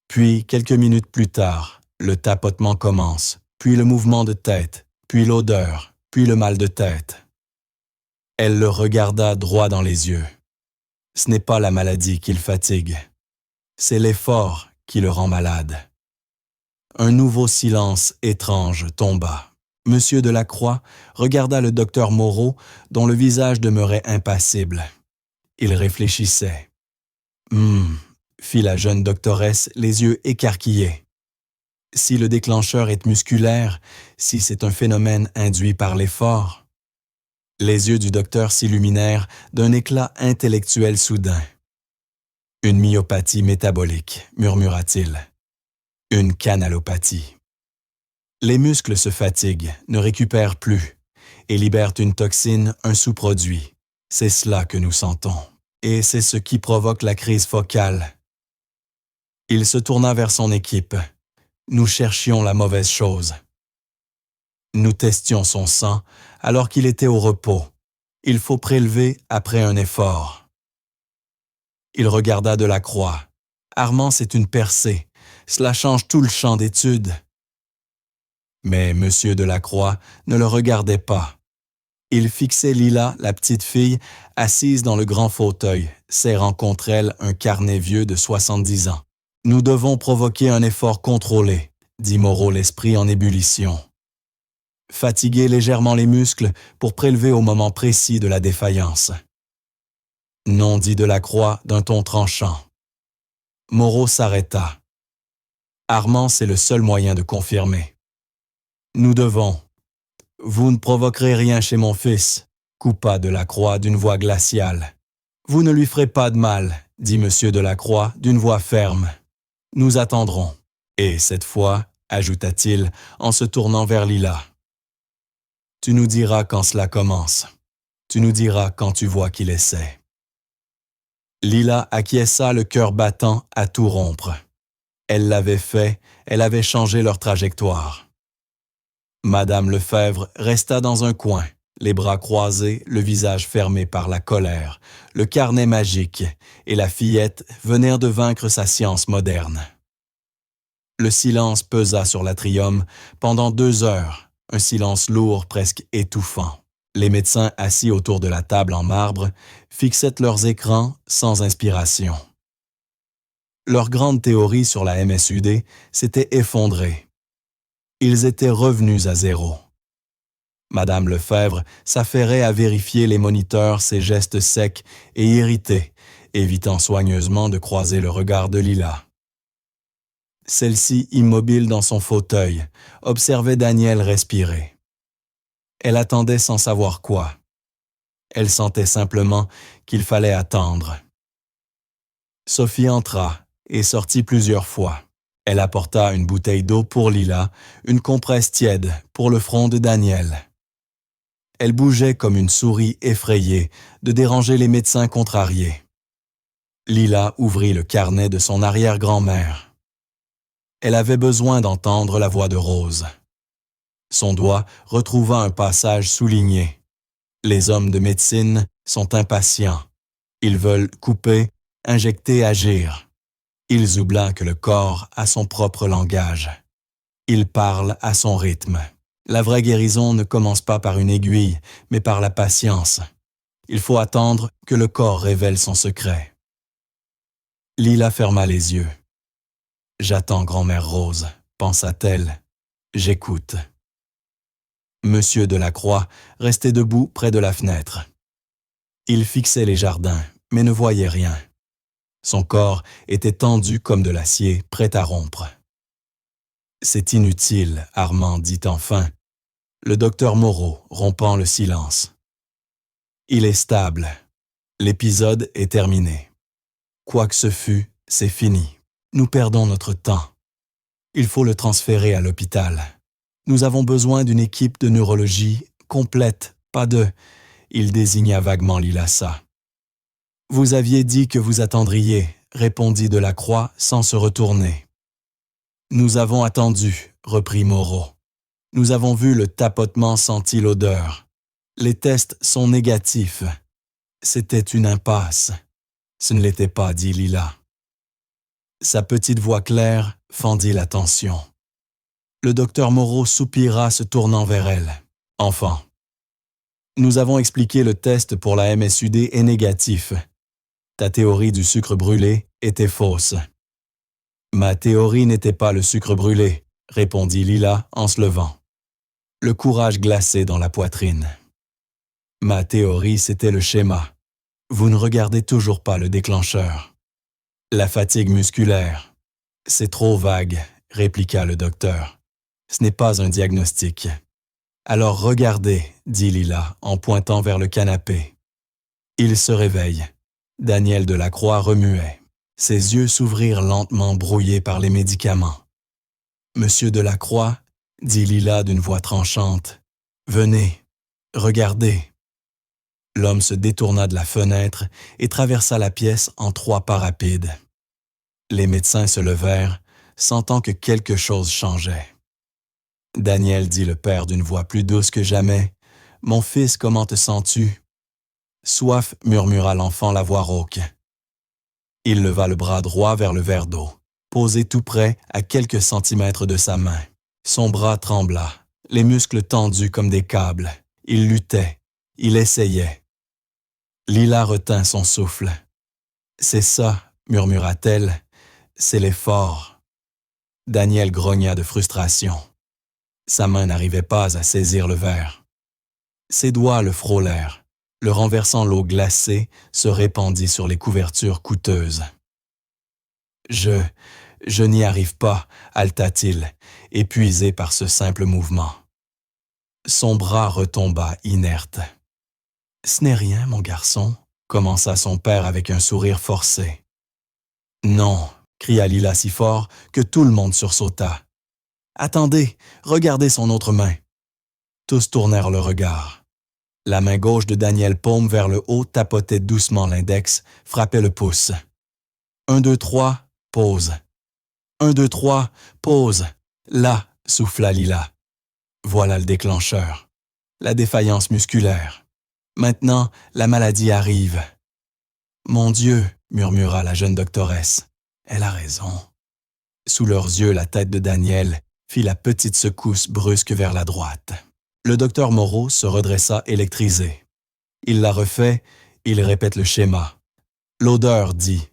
Puis, quelques minutes plus tard, le tapotement commence, puis le mouvement de tête, puis l'odeur, puis le mal de tête. Elle le regarda droit dans les yeux. Ce n'est pas la maladie qui le fatigue. C'est l'effort qui le rend malade. Un nouveau silence étrange tomba. Monsieur Delacroix regarda le docteur Moreau, dont le visage demeurait impassible. Il réfléchissait. Fit la jeune doctoresse, les yeux écarquillés. Si le déclencheur est musculaire, si c'est un phénomène induit par l'effort. Les yeux du docteur s'illuminèrent d'un éclat intellectuel soudain. Une myopathie métabolique, murmura-t-il. Une canalopathie. Les muscles se fatiguent, ne récupèrent plus, et libèrent une toxine, un sous-produit. C'est cela que nous sentons. Et c'est ce qui provoque la crise focale. Il se tourna vers son équipe. Nous cherchions la mauvaise chose. Nous testions son sang alors qu'il était au repos. Il faut prélever après un effort. Il regarda Delacroix. Armand, c'est une percée. Cela change tout le champ d'études. Mais M. Delacroix ne le regardait pas. Il fixait Lila, la petite fille, assise dans le grand fauteuil, serrant contre elle un carnet vieux de 70 ans. « Nous devons provoquer un effort contrôlé, » dit Moreau, l'esprit en ébullition. « Fatiguer légèrement les muscles pour prélever au moment précis de la défaillance. » « Non, dit Delacroix d'un ton tranchant. Moreau s'arrêta. « Armand, c'est le seul moyen de confirmer. Nous devons. » « Vous ne provoquerez rien chez mon fils, » coupa Delacroix d'une voix glaciale. « Vous ne lui ferez pas de mal, » dit M. Delacroix d'une voix ferme. « Nous attendrons. » Et cette fois, ajouta-t-il en se tournant vers Lila. « Tu nous diras quand cela commence. Tu nous diras quand tu vois qu'il essaie. » Lila acquiesça, le cœur battant à tout rompre. Elle l'avait fait, elle avait changé leur trajectoire. Madame Lefebvre resta dans un coin, les bras croisés, le visage fermé par la colère. Le carnet magique et la fillette venèrent de vaincre sa science moderne. Le silence pesa sur l'atrium pendant 2 heures, un silence lourd, presque étouffant. Les médecins assis autour de la table en marbre fixaient leurs écrans sans inspiration. Leur grande théorie sur la MSUD s'était effondrée. Ils étaient revenus à zéro. Madame Lefebvre s'affairait à vérifier les moniteurs, ses gestes secs et irrités, évitant soigneusement de croiser le regard de Lila. Celle-ci, immobile dans son fauteuil, observait Daniel respirer. Elle attendait sans savoir quoi. Elle sentait simplement qu'il fallait attendre. Sophie entra et sortit plusieurs fois. Elle apporta une bouteille d'eau pour Lila, une compresse tiède pour le front de Daniel. Elle bougeait comme une souris effrayée de déranger les médecins contrariés. Lila ouvrit le carnet de son arrière-grand-mère. Elle avait besoin d'entendre la voix de Rose. Son doigt retrouva un passage souligné. Les hommes de médecine sont impatients. Ils veulent couper, injecter, agir. Ils oublient que le corps a son propre langage. Ils parlent à son rythme. La vraie guérison ne commence pas par une aiguille, mais par la patience. Il faut attendre que le corps révèle son secret. Lila ferma les yeux. « J'attends grand-mère Rose », pensa-t-elle. « J'écoute. » Monsieur Delacroix restait debout près de la fenêtre. Il fixait les jardins, mais ne voyait rien. Son corps était tendu comme de l'acier, prêt à rompre. « C'est inutile, » Armand dit enfin. Le docteur Moreau, rompant le silence. « Il est stable. L'épisode est terminé. Quoi que ce fût, c'est fini. Nous perdons notre temps. Il faut le transférer à l'hôpital. Nous avons besoin d'une équipe de neurologie complète, pas de... » Il désigna vaguement Lilassa. « Vous aviez dit que vous attendriez, » répondit Delacroix sans se retourner. « Nous avons attendu, » reprit Moreau. « Nous avons vu le tapotement, senti l'odeur. Les tests sont négatifs. C'était une impasse. » « Ce ne l'était pas, » dit Lila. Sa petite voix claire fendit la tension. Le docteur Moreau soupira se tournant vers elle. « Enfant, nous avons expliqué le test pour la MSUD est négatif. Ta théorie du sucre brûlé était fausse. »« Ma théorie n'était pas le sucre brûlé, » répondit Lila en se levant. Le courage glacé dans la poitrine. « Ma théorie, c'était le schéma. Vous ne regardez toujours pas le déclencheur. »« La fatigue musculaire. »« C'est trop vague, » répliqua le docteur. « Ce n'est pas un diagnostic. »« Alors regardez, » dit Lila en pointant vers le canapé. Il se réveille. Daniel Delacroix remuait. Ses yeux s'ouvrirent lentement brouillés par les médicaments. « Monsieur Delacroix, » dit Lila d'une voix tranchante, « venez, regardez. » L'homme se détourna de la fenêtre et traversa la pièce en 3 pas rapides. Les médecins se levèrent, sentant que quelque chose changeait. « Daniel, » dit le père d'une voix plus douce que jamais, « mon fils, comment te sens-tu? » « Soif, » murmura l'enfant la voix rauque. Il leva le bras droit vers le verre d'eau, posé tout près à quelques centimètres de sa main. Son bras trembla, les muscles tendus comme des câbles. Il luttait, il essayait. Lila retint son souffle. « C'est ça, » murmura-t-elle, « c'est l'effort. » Daniel grogna de frustration. Sa main n'arrivait pas à saisir le verre. Ses doigts le frôlèrent. Le renversant l'eau glacée se répandit sur les couvertures coûteuses. « Je n'y arrive pas, » haleta-t-il, épuisé par ce simple mouvement. Son bras retomba inerte. « Ce n'est rien, mon garçon, » commença son père avec un sourire forcé. « Non, » cria Lila si fort que tout le monde sursauta. « Attendez, regardez son autre main. » Tous tournèrent le regard. La main gauche de Daniel paume vers le haut tapotait doucement l'index, frappait le pouce. « 1, 2, 3, pause. 1, 2, 3, pause. Là, » souffla Lila. Voilà le déclencheur. La défaillance musculaire. Maintenant, la maladie arrive. « Mon Dieu, » murmura la jeune doctoresse. « Elle a raison. » Sous leurs yeux, la tête de Daniel fit la petite secousse brusque vers la droite. Le docteur Moreau se redressa électrisé. Il la refait, il répète le schéma. L'odeur, dit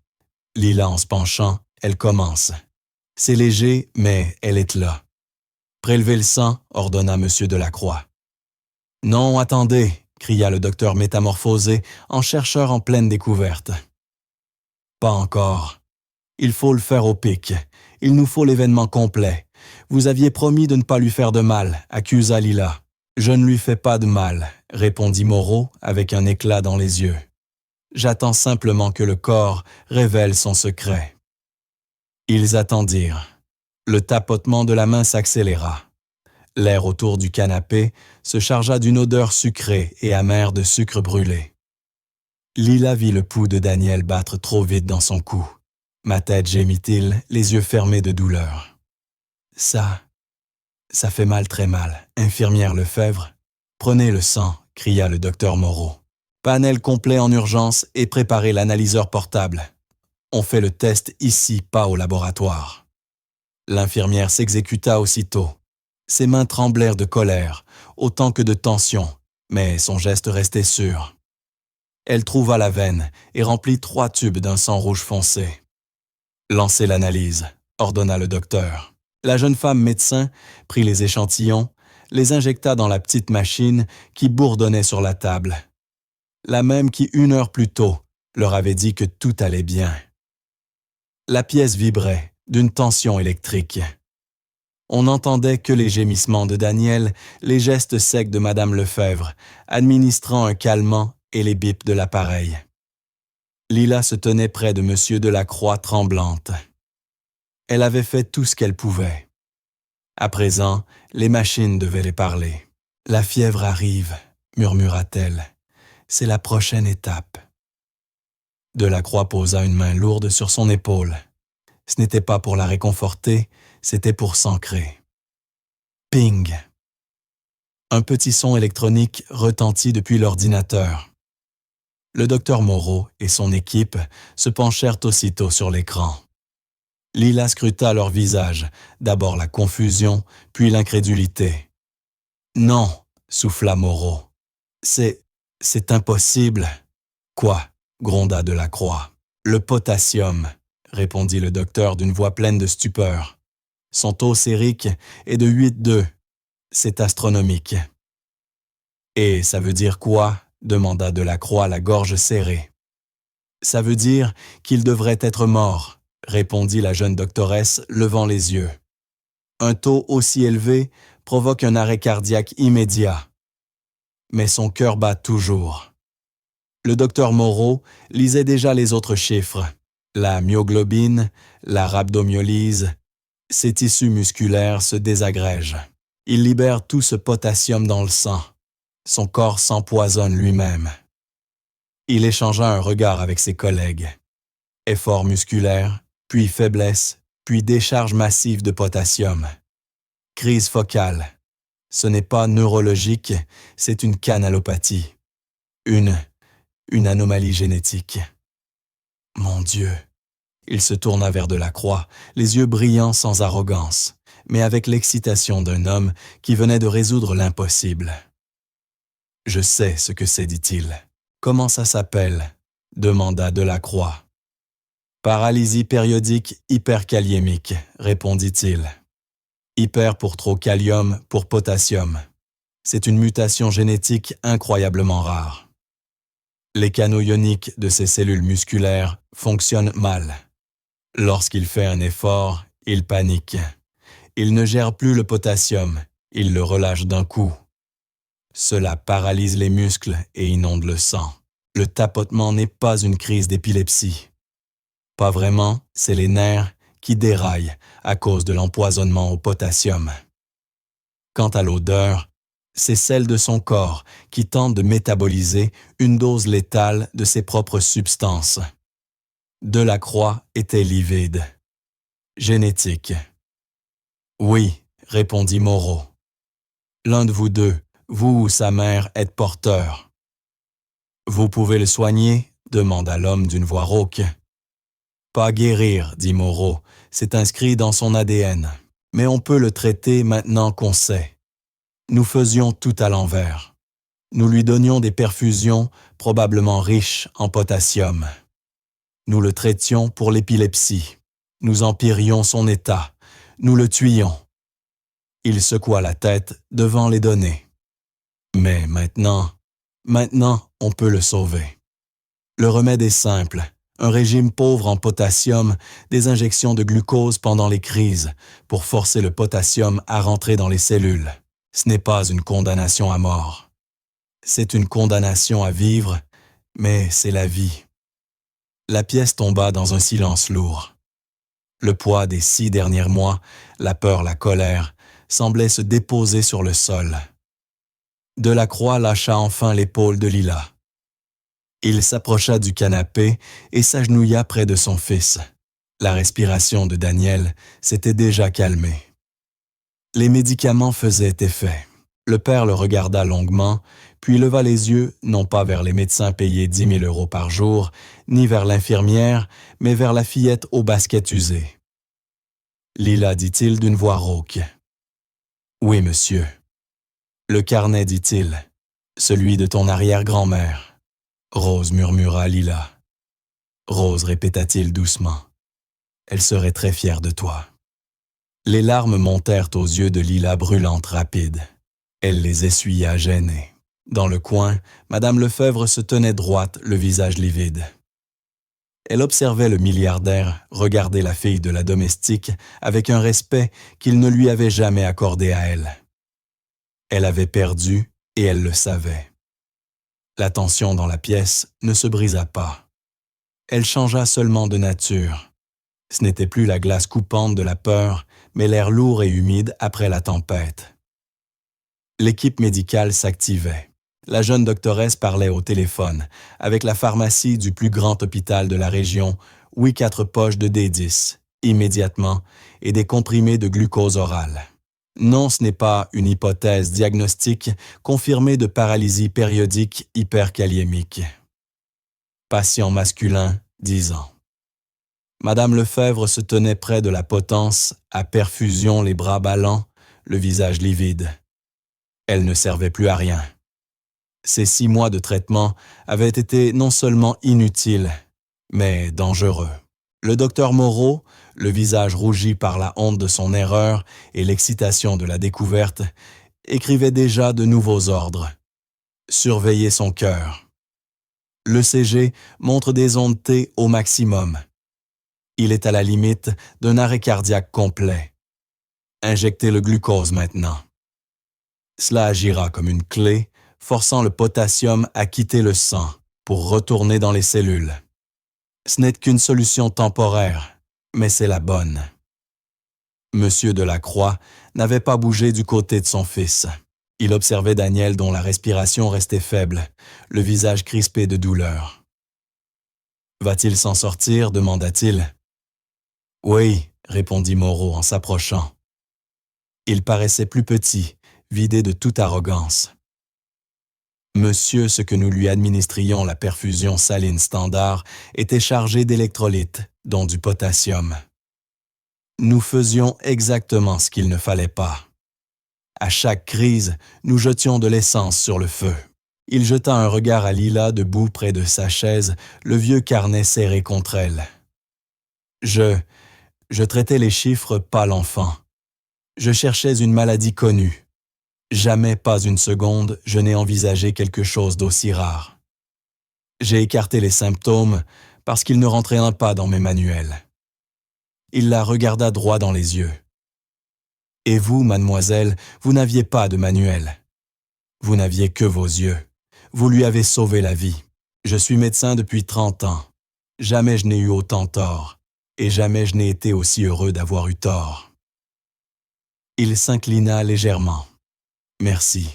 Lila en se penchant, elle commence. C'est léger, mais elle est là. Prélevez le sang, ordonna M. Delacroix. Non, attendez, cria le docteur métamorphosé en chercheur en pleine découverte. Pas encore. Il faut le faire au pic. Il nous faut l'événement complet. Vous aviez promis de ne pas lui faire de mal, accusa Lila. Je ne lui fais pas de mal, répondit Moreau avec un éclat dans les yeux. J'attends simplement que le corps révèle son secret. Ils attendirent. Le tapotement de la main s'accéléra. L'air autour du canapé se chargea d'une odeur sucrée et amère de sucre brûlé. Lila vit le pouls de Daniel battre trop vite dans son cou. Ma tête, gémit-il, les yeux fermés de douleur. Ça fait mal, très mal, infirmière Lefebvre. Prenez le sang, cria le docteur Moreau. Panel complet en urgence et préparez l'analyseur portable. On fait le test ici, pas au laboratoire. L'infirmière s'exécuta aussitôt. Ses mains tremblèrent de colère, autant que de tension, mais son geste restait sûr. Elle trouva la veine et remplit 3 tubes d'un sang rouge foncé. « Lancez l'analyse », ordonna le docteur. La jeune femme médecin prit les échantillons, les injecta dans la petite machine qui bourdonnait sur la table. La même qui, 1 heure plus tôt, leur avait dit que tout allait bien. La pièce vibrait d'une tension électrique. On n'entendait que les gémissements de Daniel, les gestes secs de Madame Lefebvre, administrant un calmant et les bips de l'appareil. Lila se tenait près de Monsieur Delacroix tremblante. Elle avait fait tout ce qu'elle pouvait. À présent, les machines devaient les parler. « La fièvre arrive », murmura-t-elle. « C'est la prochaine étape. » Delacroix posa une main lourde sur son épaule. Ce n'était pas pour la réconforter, c'était pour s'ancrer. Ping! Un petit son électronique retentit depuis l'ordinateur. Le docteur Moreau et son équipe se penchèrent aussitôt sur l'écran. Lila scruta leur visage, d'abord la confusion, puis l'incrédulité. « Non », souffla Moreau. « C'est impossible. »« Quoi ?» gronda Delacroix. « Le potassium », répondit le docteur d'une voix pleine de stupeur. « Son taux sérique est de 8,2. C'est astronomique. »« Et ça veut dire quoi ?» demanda Delacroix, la gorge serrée. « Ça veut dire qu'il devrait être mort, » répondit la jeune doctoresse, levant les yeux. « Un taux aussi élevé provoque un arrêt cardiaque immédiat. Mais son cœur bat toujours. » Le docteur Moreau lisait déjà les autres chiffres. La myoglobine, la rhabdomyolyse. Ses tissus musculaires se désagrègent. Il libère tout ce potassium dans le sang. Son corps s'empoisonne lui-même. Il échangea un regard avec ses collègues. Effort musculaire, puis faiblesse, puis décharge massive de potassium. Crise focale. Ce n'est pas neurologique, c'est une canalopathie. Une anomalie génétique. Mon Dieu! Il se tourna vers Delacroix, les yeux brillants sans arrogance, mais avec l'excitation d'un homme qui venait de résoudre l'impossible. « Je sais ce que c'est, dit-il. »« Comment ça s'appelle » demanda Delacroix. « Paralysie périodique hyperkaliémique » répondit-il. « Hyper pour trop, kalium pour potassium. C'est une mutation génétique incroyablement rare. Les canaux ioniques de ces cellules musculaires fonctionnent mal. Lorsqu'il fait un effort, il panique. Il ne gère plus le potassium, il le relâche d'un coup. Cela paralyse les muscles et inonde le sang. Le tapotement n'est pas une crise d'épilepsie. Pas vraiment, c'est les nerfs qui déraillent à cause de l'empoisonnement au potassium. Quant à l'odeur, c'est celle de son corps qui tente de métaboliser une dose létale de ses propres substances. Delacroix était livide. Génétique. Oui, répondit Moreau. L'un de vous deux, vous ou sa mère, êtes porteur. Vous pouvez le soigner, demanda l'homme d'une voix rauque. Pas guérir, dit Moreau, c'est inscrit dans son ADN. Mais on peut le traiter maintenant qu'on sait. Nous faisions tout à l'envers. Nous lui donnions des perfusions probablement riches en potassium. Nous le traitions pour l'épilepsie. Nous empirions son état. Nous le tuions. Il secoua la tête devant les données. Mais maintenant, on peut le sauver. Le remède est simple. Un régime pauvre en potassium, des injections de glucose pendant les crises pour forcer le potassium à rentrer dans les cellules. Ce n'est pas une condamnation à mort. C'est une condamnation à vivre, mais c'est la vie. La pièce tomba dans un silence lourd. Le poids des 6 derniers mois, la peur, la colère, semblaient se déposer sur le sol. Delacroix lâcha enfin l'épaule de Lila. Il s'approcha du canapé et s'agenouilla près de son fils. La respiration de Daniel s'était déjà calmée. Les médicaments faisaient effet. Le père le regarda longuement, puis leva les yeux non pas vers les médecins payés 10 000 € par jour, ni vers l'infirmière, mais vers la fillette au basket usé. « Lila, dit-il d'une voix rauque. « Oui, monsieur. » « Le carnet, dit-il. Celui de ton arrière-grand-mère. » Rose murmura Lila. « Rose, répéta-t-il doucement. Elle serait très fière de toi. » Les larmes montèrent aux yeux de Lila brûlantes rapides. Elle les essuya gênée. Dans le coin, Madame Lefebvre se tenait droite, le visage livide. Elle observait le milliardaire regarder la fille de la domestique avec un respect qu'il ne lui avait jamais accordé à elle. Elle avait perdu et elle le savait. La tension dans la pièce ne se brisa pas. Elle changea seulement de nature. Ce n'était plus la glace coupante de la peur, mais l'air lourd et humide après la tempête. L'équipe médicale s'activait. La jeune doctoresse parlait au téléphone, avec la pharmacie du plus grand hôpital de la région, 4 poches de D10, immédiatement, et des comprimés de glucose oral. Non, ce n'est pas une hypothèse diagnostique confirmée de paralysie périodique hyperkaliémique. Patient masculin, 10 ans. Madame Lefebvre se tenait près de la potence, à perfusion, les bras ballants, le visage livide. Elle ne servait plus à rien. Ces 6 mois de traitement avaient été non seulement inutiles, mais dangereux. Le docteur Moreau, le visage rougi par la honte de son erreur et l'excitation de la découverte, écrivait déjà de nouveaux ordres. Surveiller son cœur. L'ECG montre des ondes T au maximum. Il est à la limite d'un arrêt cardiaque complet. Injectez le glucose maintenant. Cela agira comme une clé, forçant le potassium à quitter le sang pour retourner dans les cellules. Ce n'est qu'une solution temporaire, mais c'est la bonne. Monsieur Delacroix n'avait pas bougé du côté de son fils. Il observait Daniel dont la respiration restait faible, le visage crispé de douleur. « Va-t-il s'en sortir ?» demanda-t-il. « Oui, » répondit Moreau en s'approchant. Il paraissait plus petit, vidé de toute arrogance. Monsieur, ce que nous lui administrions la perfusion saline standard, était chargé d'électrolytes, dont du potassium. Nous faisions exactement ce qu'il ne fallait pas. À chaque crise, nous jetions de l'essence sur le feu. Il jeta un regard à Lila debout près de sa chaise, le vieux carnet serré contre elle. Je traitais les chiffres, pas l'enfant. Je cherchais une maladie connue. Jamais, pas une seconde, je n'ai envisagé quelque chose d'aussi rare. J'ai écarté les symptômes parce qu'ils ne rentraient pas dans mes manuels. Il la regarda droit dans les yeux. « Et vous, mademoiselle, vous n'aviez pas de manuel. Vous n'aviez que vos yeux. Vous lui avez sauvé la vie. Je suis médecin depuis 30 ans. Jamais je n'ai eu autant tort, et jamais je n'ai été aussi heureux d'avoir eu tort. » Il s'inclina légèrement. « Merci. »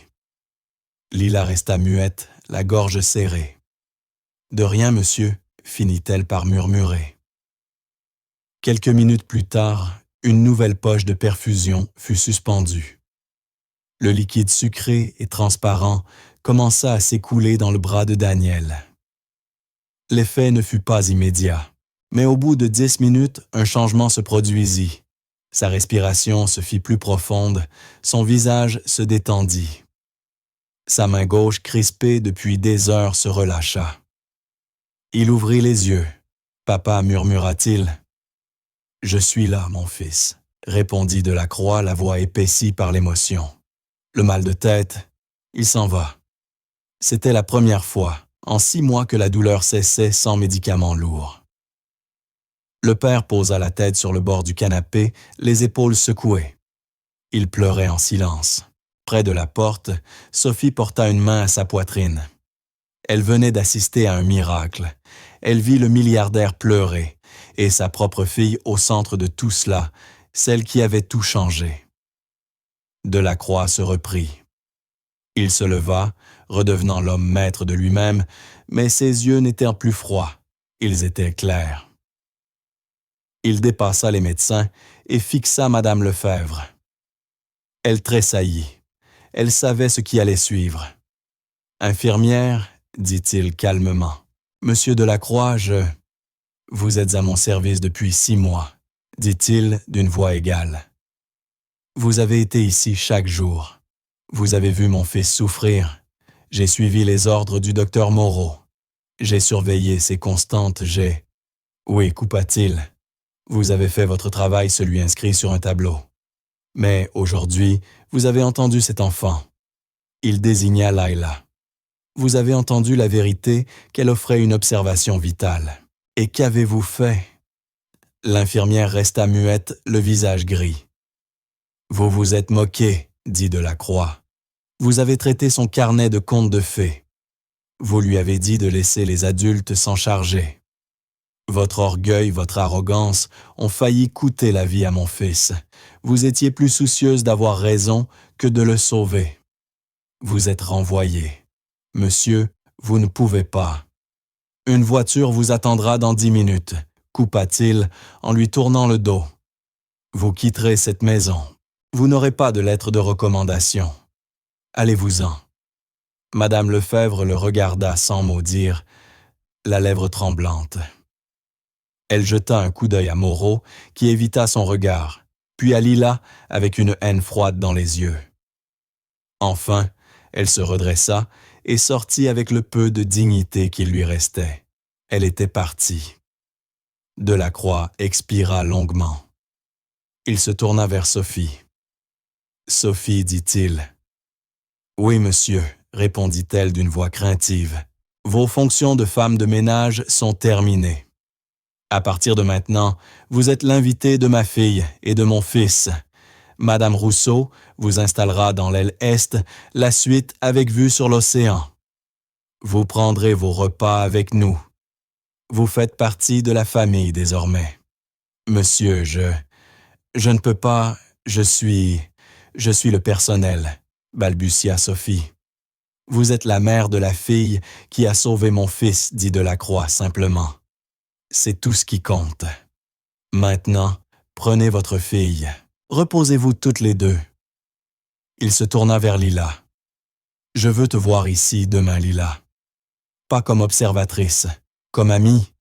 Lila resta muette, la gorge serrée. « De rien, monsieur, » finit-elle par murmurer. Quelques minutes plus tard, une nouvelle poche de perfusion fut suspendue. Le liquide sucré et transparent commença à s'écouler dans le bras de Daniel. L'effet ne fut pas immédiat, mais au bout de 10 minutes, un changement se produisit. Sa respiration se fit plus profonde, son visage se détendit. Sa main gauche crispée depuis des heures se relâcha. Il ouvrit les yeux. « Papa, murmura-t-il. »« Je suis là, mon fils, » répondit Delacroix, la voix épaissie par l'émotion. « Le mal de tête, Il s'en va. C'était la première fois, en 6 mois, que la douleur cessait sans médicaments lourds. Le père posa la tête sur le bord du canapé, les épaules secouées. Il pleurait en silence. Près de la porte, Sophie porta une main à sa poitrine. Elle venait d'assister à un miracle. Elle vit le milliardaire pleurer, et sa propre fille au centre de tout cela, celle qui avait tout changé. Delacroix se reprit. Il se leva, redevenant l'homme maître de lui-même, mais ses yeux n'étaient plus froids, ils étaient clairs. Il dépassa les médecins et fixa Madame Lefèvre. Elle tressaillit. Elle savait ce qui allait suivre. « Infirmière, dit-il calmement, Monsieur Delacroix, Vous êtes à mon service depuis 6 mois, dit-il d'une voix égale. Vous avez été ici chaque jour. Vous avez vu mon fils souffrir. J'ai suivi les ordres du docteur Moreau. J'ai surveillé ses constantes, Oui, coupa-t-il. Vous avez fait votre travail, celui inscrit sur un tableau. Mais aujourd'hui, vous avez entendu cet enfant. Il désigna Laila. Vous avez entendu la vérité qu'elle offrait une observation vitale. Et qu'avez-vous fait? L'infirmière resta muette, le visage gris. Vous vous êtes moqué, dit Delacroix. Vous avez traité son carnet de contes de fées. Vous lui avez dit de laisser les adultes s'en charger. Votre orgueil, votre arrogance ont failli coûter la vie à mon fils. Vous étiez plus soucieuse d'avoir raison que de le sauver. Vous êtes renvoyé. Monsieur, vous ne pouvez pas. Une voiture vous attendra dans 10 minutes, coupa-t-il en lui tournant le dos. Vous quitterez cette maison. Vous n'aurez pas de lettre de recommandation. Allez-vous-en. Madame Lefèvre le regarda sans mot dire, la lèvre tremblante. Elle jeta un coup d'œil à Moreau, qui évita son regard, puis à Lila, avec une haine froide dans les yeux. Enfin, elle se redressa et sortit avec le peu de dignité qui lui restait. Elle était partie. Delacroix expira longuement. Il se tourna vers Sophie. « Sophie, dit-il. »« Oui, monsieur, répondit-elle d'une voix craintive. Vos fonctions de femme de ménage sont terminées. À partir de maintenant, vous êtes l'invité de ma fille et de mon fils. Madame Rousseau vous installera dans l'aile Est, la suite avec vue sur l'océan. Vous prendrez vos repas avec nous. Vous faites partie de la famille désormais. Monsieur, je ne peux pas, je suis le personnel, balbutia Sophie. Vous êtes la mère de la fille qui a sauvé mon fils, dit Delacroix simplement. C'est tout ce qui compte. Maintenant, prenez votre fille. Reposez-vous toutes les deux. Il se tourna vers Lila. Je veux te voir ici demain, Lila. Pas comme observatrice, comme amie.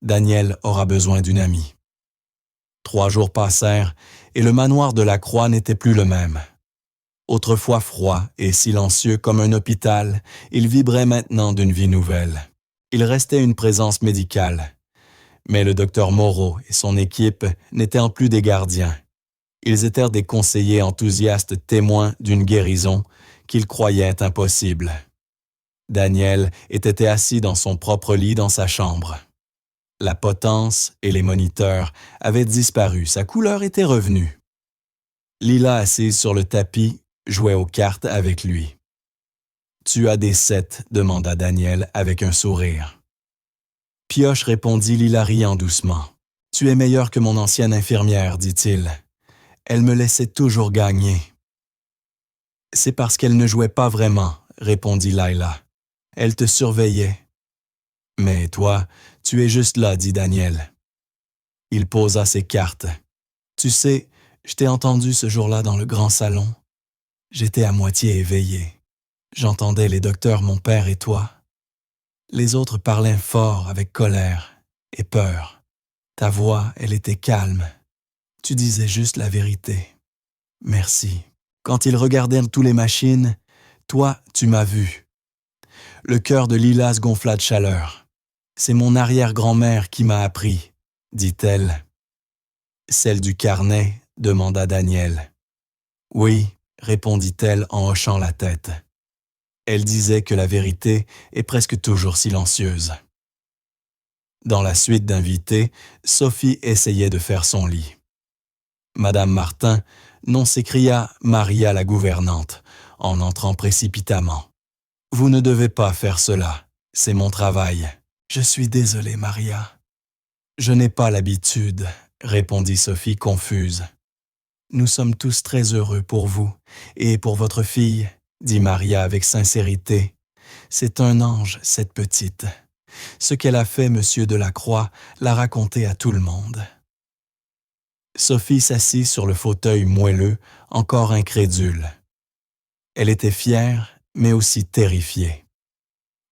Daniel aura besoin d'une amie. 3 jours passèrent et le manoir Delacroix n'était plus le même. Autrefois froid et silencieux comme un hôpital, il vibrait maintenant d'une vie nouvelle. Il restait une présence médicale. Mais le docteur Moreau et son équipe n'étaient en plus des gardiens. Ils étaient des conseillers enthousiastes témoins d'une guérison qu'ils croyaient impossible. Daniel était assis dans son propre lit dans sa chambre. La potence et les moniteurs avaient disparu, sa couleur était revenue. Lila, assise sur le tapis, jouait aux cartes avec lui. « Tu as des 7 » demanda Daniel avec un sourire. Pioche, répondit Lila riant doucement. « Tu es meilleure que mon ancienne infirmière, dit-il. Elle me laissait toujours gagner. »« C'est parce qu'elle ne jouait pas vraiment, » répondit Laila. « Elle te surveillait. »« Mais toi, tu es juste là, dit Daniel. » Il posa ses cartes. « Tu sais, je t'ai entendu ce jour-là dans le grand salon. J'étais à moitié éveillé. J'entendais les docteurs, mon père et toi. Les autres parlaient fort avec colère et peur. Ta voix, elle était calme. Tu disais juste la vérité. Merci. Quand ils regardèrent tous les machines, toi, tu m'as vu. » Le cœur de Lila se gonfla de chaleur. « C'est mon arrière-grand-mère qui m'a appris, » dit-elle. « Celle du carnet ?» demanda Daniel. « Oui, » répondit-elle en hochant la tête. Elle disait que la vérité est presque toujours silencieuse. Dans la suite d'invités, Sophie essayait de faire son lit. Madame Martin, non, s'écria Maria la gouvernante, en entrant précipitamment. « Vous ne devez pas faire cela, c'est mon travail. »« Je suis désolée, Maria. »« Je n'ai pas l'habitude, » répondit Sophie confuse. « Nous sommes tous très heureux pour vous et pour votre fille, » dit Maria avec sincérité. « C'est un ange, cette petite. Ce qu'elle a fait, Monsieur de la Croix, l'a raconté à tout le monde. » Sophie s'assit sur le fauteuil moelleux, encore incrédule. Elle était fière, mais aussi terrifiée.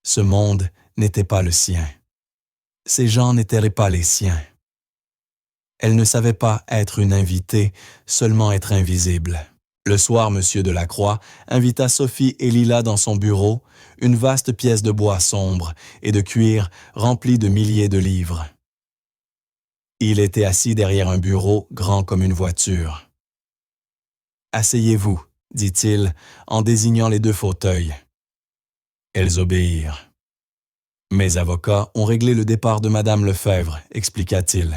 Ce monde n'était pas le sien. Ces gens n'étaient pas les siens. Elle ne savait pas être une invitée, seulement être invisible. Le soir, Monsieur de la Croix invita Sophie et Lila dans son bureau, une vaste pièce de bois sombre et de cuir remplie de milliers de livres. Il était assis derrière un bureau grand comme une voiture. « Asseyez-vous, » dit-il en désignant les deux fauteuils. Elles obéirent. « Mes avocats ont réglé le départ de Madame Lefebvre, » expliqua-t-il.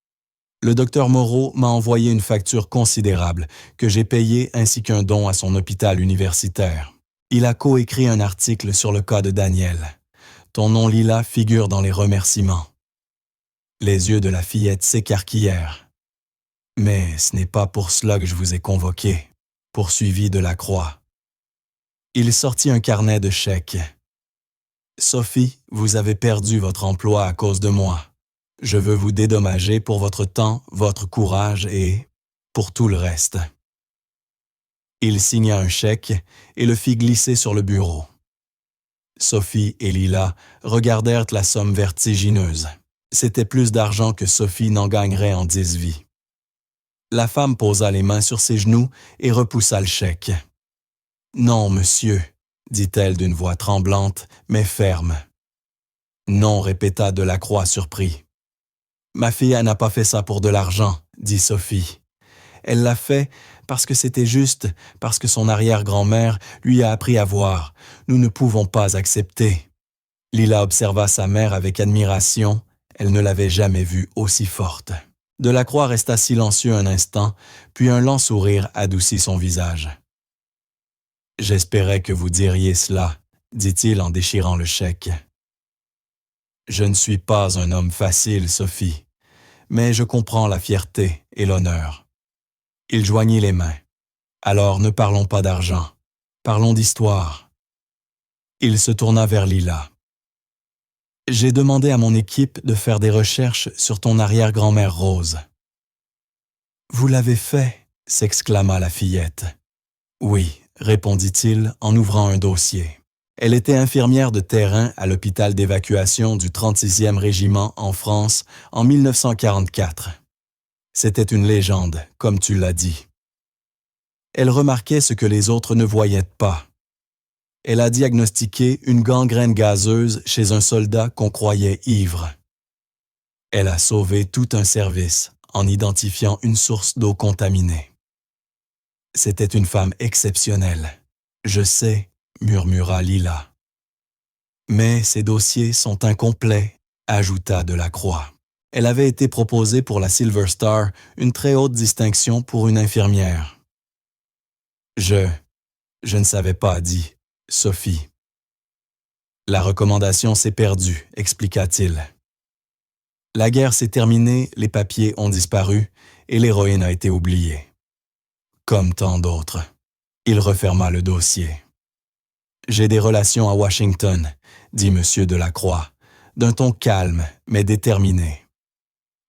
« Le docteur Moreau m'a envoyé une facture considérable que j'ai payée ainsi qu'un don à son hôpital universitaire. Il a coécrit un article sur le cas de Daniel. Ton nom, Lila, figure dans les remerciements. » Les yeux de la fillette s'écarquillèrent. « Mais ce n'est pas pour cela que je vous ai convoqué, » poursuivit de la Croix. Il sortit un carnet de chèques. « Sophie, vous avez perdu votre emploi à cause de moi. Je veux vous dédommager pour votre temps, votre courage et pour tout le reste. » Il signa un chèque et le fit glisser sur le bureau. Sophie et Lila regardèrent la somme vertigineuse. C'était plus d'argent que Sophie n'en gagnerait en 10 vies. La femme posa les mains sur ses genoux et repoussa le chèque. « Non, monsieur, » dit-elle d'une voix tremblante, mais ferme. « Non, » répéta de la Croix surpris. « Ma fille n'a pas fait ça pour de l'argent, » dit Sophie. « Elle l'a fait parce que c'était juste, parce que son arrière-grand-mère lui a appris à voir. Nous ne pouvons pas accepter. » Lila observa sa mère avec admiration. Elle ne l'avait jamais vue aussi forte. Delacroix resta silencieux un instant, puis un lent sourire adoucit son visage. « J'espérais que vous diriez cela, » dit-il en déchirant le chèque. « Je ne suis pas un homme facile, Sophie, mais je comprends la fierté et l'honneur. » Il joignit les mains. « Alors ne parlons pas d'argent, parlons d'histoire. » Il se tourna vers Lila. « J'ai demandé à mon équipe de faire des recherches sur ton arrière-grand-mère Rose. »« Vous l'avez fait » s'exclama la fillette. « Oui, » répondit-il en ouvrant un dossier. Elle était infirmière de terrain à l'hôpital d'évacuation du 36e régiment en France en 1944. C'était une légende, comme tu l'as dit. Elle remarquait ce que les autres ne voyaient pas. Elle a diagnostiqué une gangrène gazeuse chez un soldat qu'on croyait ivre. Elle a sauvé tout un service en identifiant une source d'eau contaminée. C'était une femme exceptionnelle. Je sais, murmura Lila. Mais ces dossiers sont incomplets, ajouta Delacroix. Elle avait été proposée pour la Silver Star, une très haute distinction pour une infirmière. Je ne savais pas, dit Sophie. La recommandation s'est perdue, expliqua-t-il. La guerre s'est terminée, les papiers ont disparu et l'héroïne a été oubliée. Comme tant d'autres. Il referma le dossier. J'ai des relations à Washington, dit M. Delacroix, d'un ton calme mais déterminé.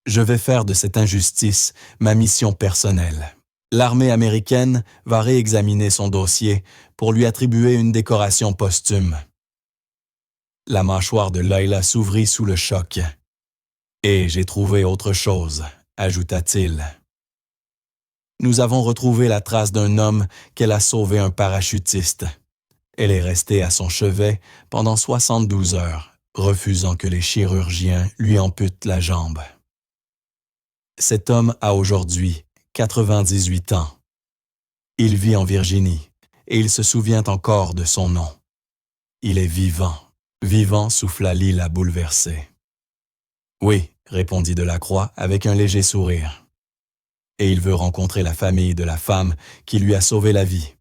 Je vais faire de cette injustice ma mission personnelle. L'armée américaine va réexaminer son dossier pour lui attribuer une décoration posthume. La mâchoire de Layla s'ouvrit sous le choc. Et j'ai trouvé autre chose, ajouta-t-il. Nous avons retrouvé la trace d'un homme qu'elle a sauvé un parachutiste. Elle est restée à son chevet pendant 72 heures, refusant que les chirurgiens lui amputent la jambe. Cet homme a aujourd'hui 98 ans. Il vit en Virginie et il se souvient encore de son nom. Il est vivant. Vivant, souffla Lila bouleversée. Oui, répondit Delacroix avec un léger sourire. Et il veut rencontrer la famille de la femme qui lui a sauvé la vie.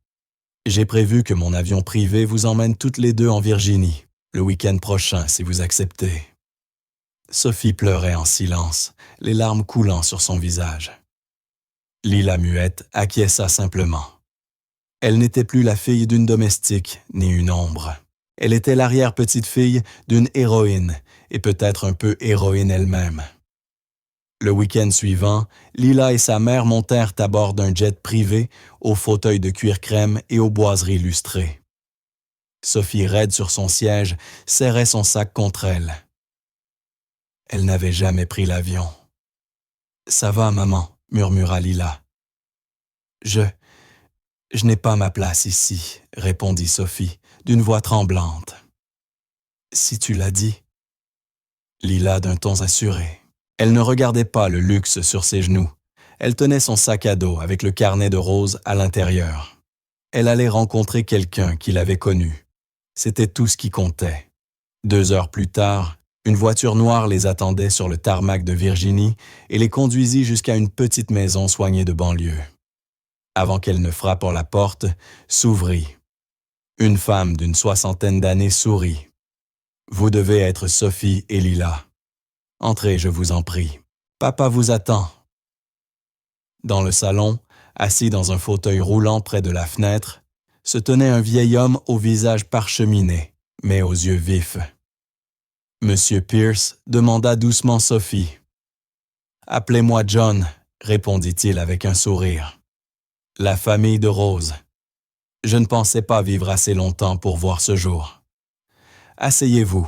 J'ai prévu que mon avion privé vous emmène toutes les deux en Virginie, le week-end prochain si vous acceptez. Sophie pleurait en silence, les larmes coulant sur son visage. Lila muette acquiesça simplement. Elle n'était plus la fille d'une domestique, ni une ombre. Elle était l'arrière-petite-fille d'une héroïne, et peut-être un peu héroïne elle-même. Le week-end suivant, Lila et sa mère montèrent à bord d'un jet privé, aux fauteuils de cuir crème et aux boiseries lustrées. Sophie, raide sur son siège, serrait son sac contre elle. Elle n'avait jamais pris l'avion. « Ça va, maman, » murmura Lila. « Je n'ai pas ma place ici, » répondit Sophie, d'une voix tremblante. « Si tu l'as dit. » Lila d'un ton assuré. Elle ne regardait pas le luxe sur ses genoux. Elle tenait son sac à dos avec le carnet de Rose à l'intérieur. Elle allait rencontrer quelqu'un qui l'avait connu. C'était tout ce qui comptait. 2 heures plus tard, une voiture noire les attendait sur le tarmac de Virginie et les conduisit jusqu'à une petite maison soignée de banlieue. Avant qu'elle ne frappât la porte, s'ouvrit. Une femme d'une 60aine d'années sourit. « Vous devez être Sophie et Lila. Entrez, je vous en prie. Papa vous attend. » Dans le salon, assis dans un fauteuil roulant près de la fenêtre, se tenait un vieil homme au visage parcheminé, mais aux yeux vifs. Monsieur Pierce demanda doucement Sophie. « Appelez-moi John, » répondit-il avec un sourire. « La famille de Rose. Je ne pensais pas vivre assez longtemps pour voir ce jour. Asseyez-vous. »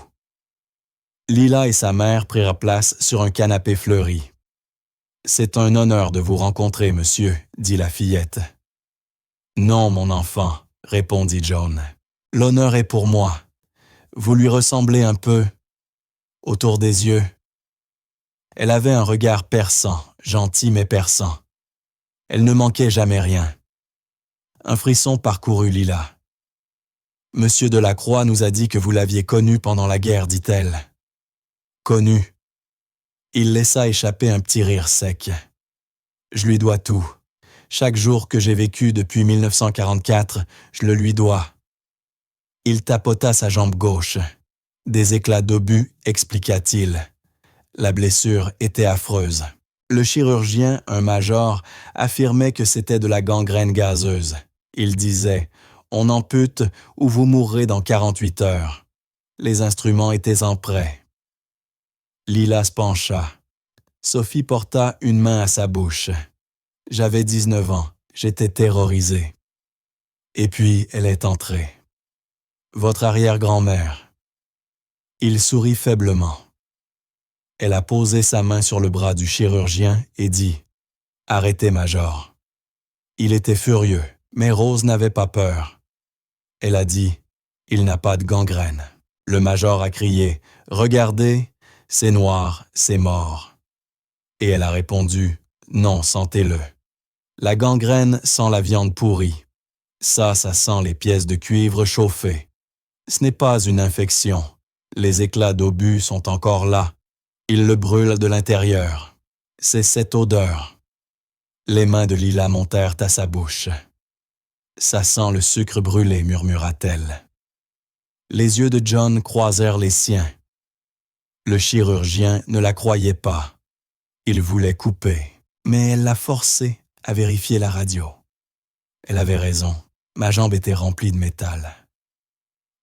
Lila et sa mère prirent place sur un canapé fleuri. « C'est un honneur de vous rencontrer, monsieur, » dit la fillette. « Non, mon enfant, » répondit John. « L'honneur est pour moi. Vous lui ressemblez un peu. Autour des yeux. » Elle avait un regard perçant, gentil mais perçant. Elle ne manquait jamais rien. Un frisson parcourut Lila. « Monsieur Delacroix nous a dit que vous l'aviez connu pendant la guerre, dit-elle. » Connu. Il laissa échapper un petit rire sec. « Je lui dois tout. Chaque jour que j'ai vécu depuis 1944, je le lui dois. » Il tapota sa jambe gauche. Des éclats d'obus, expliqua-t-il. La blessure était affreuse. Le chirurgien, un major, affirmait que c'était de la gangrène gazeuse. Il disait « On ampute ou vous mourrez dans 48 heures. » Les instruments étaient en prêt. Lila se pencha. Sophie porta une main à sa bouche. J'avais 19 ans, j'étais terrorisé. Et puis elle est entrée. Votre arrière-grand-mère. Il sourit faiblement. Elle a posé sa main sur le bras du chirurgien et dit « Arrêtez, Major. » Il était furieux, mais Rose n'avait pas peur. Elle a dit « Il n'a pas de gangrène. » Le major a crié « Regardez, c'est noir, c'est mort. » Et elle a répondu « Non, sentez-le. La gangrène sent la viande pourrie. Ça sent les pièces de cuivre chauffées. Ce n'est pas une infection. Les éclats d'obus sont encore là. Ils le brûlent de l'intérieur. C'est cette odeur. » Les mains de Lila montèrent à sa bouche. « Ça sent le sucre brûlé, » murmura-t-elle. Les yeux de John croisèrent les siens. Le chirurgien ne la croyait pas. Il voulait couper, mais elle l'a forcé à vérifier la radio. Elle avait raison, ma jambe était remplie de métal.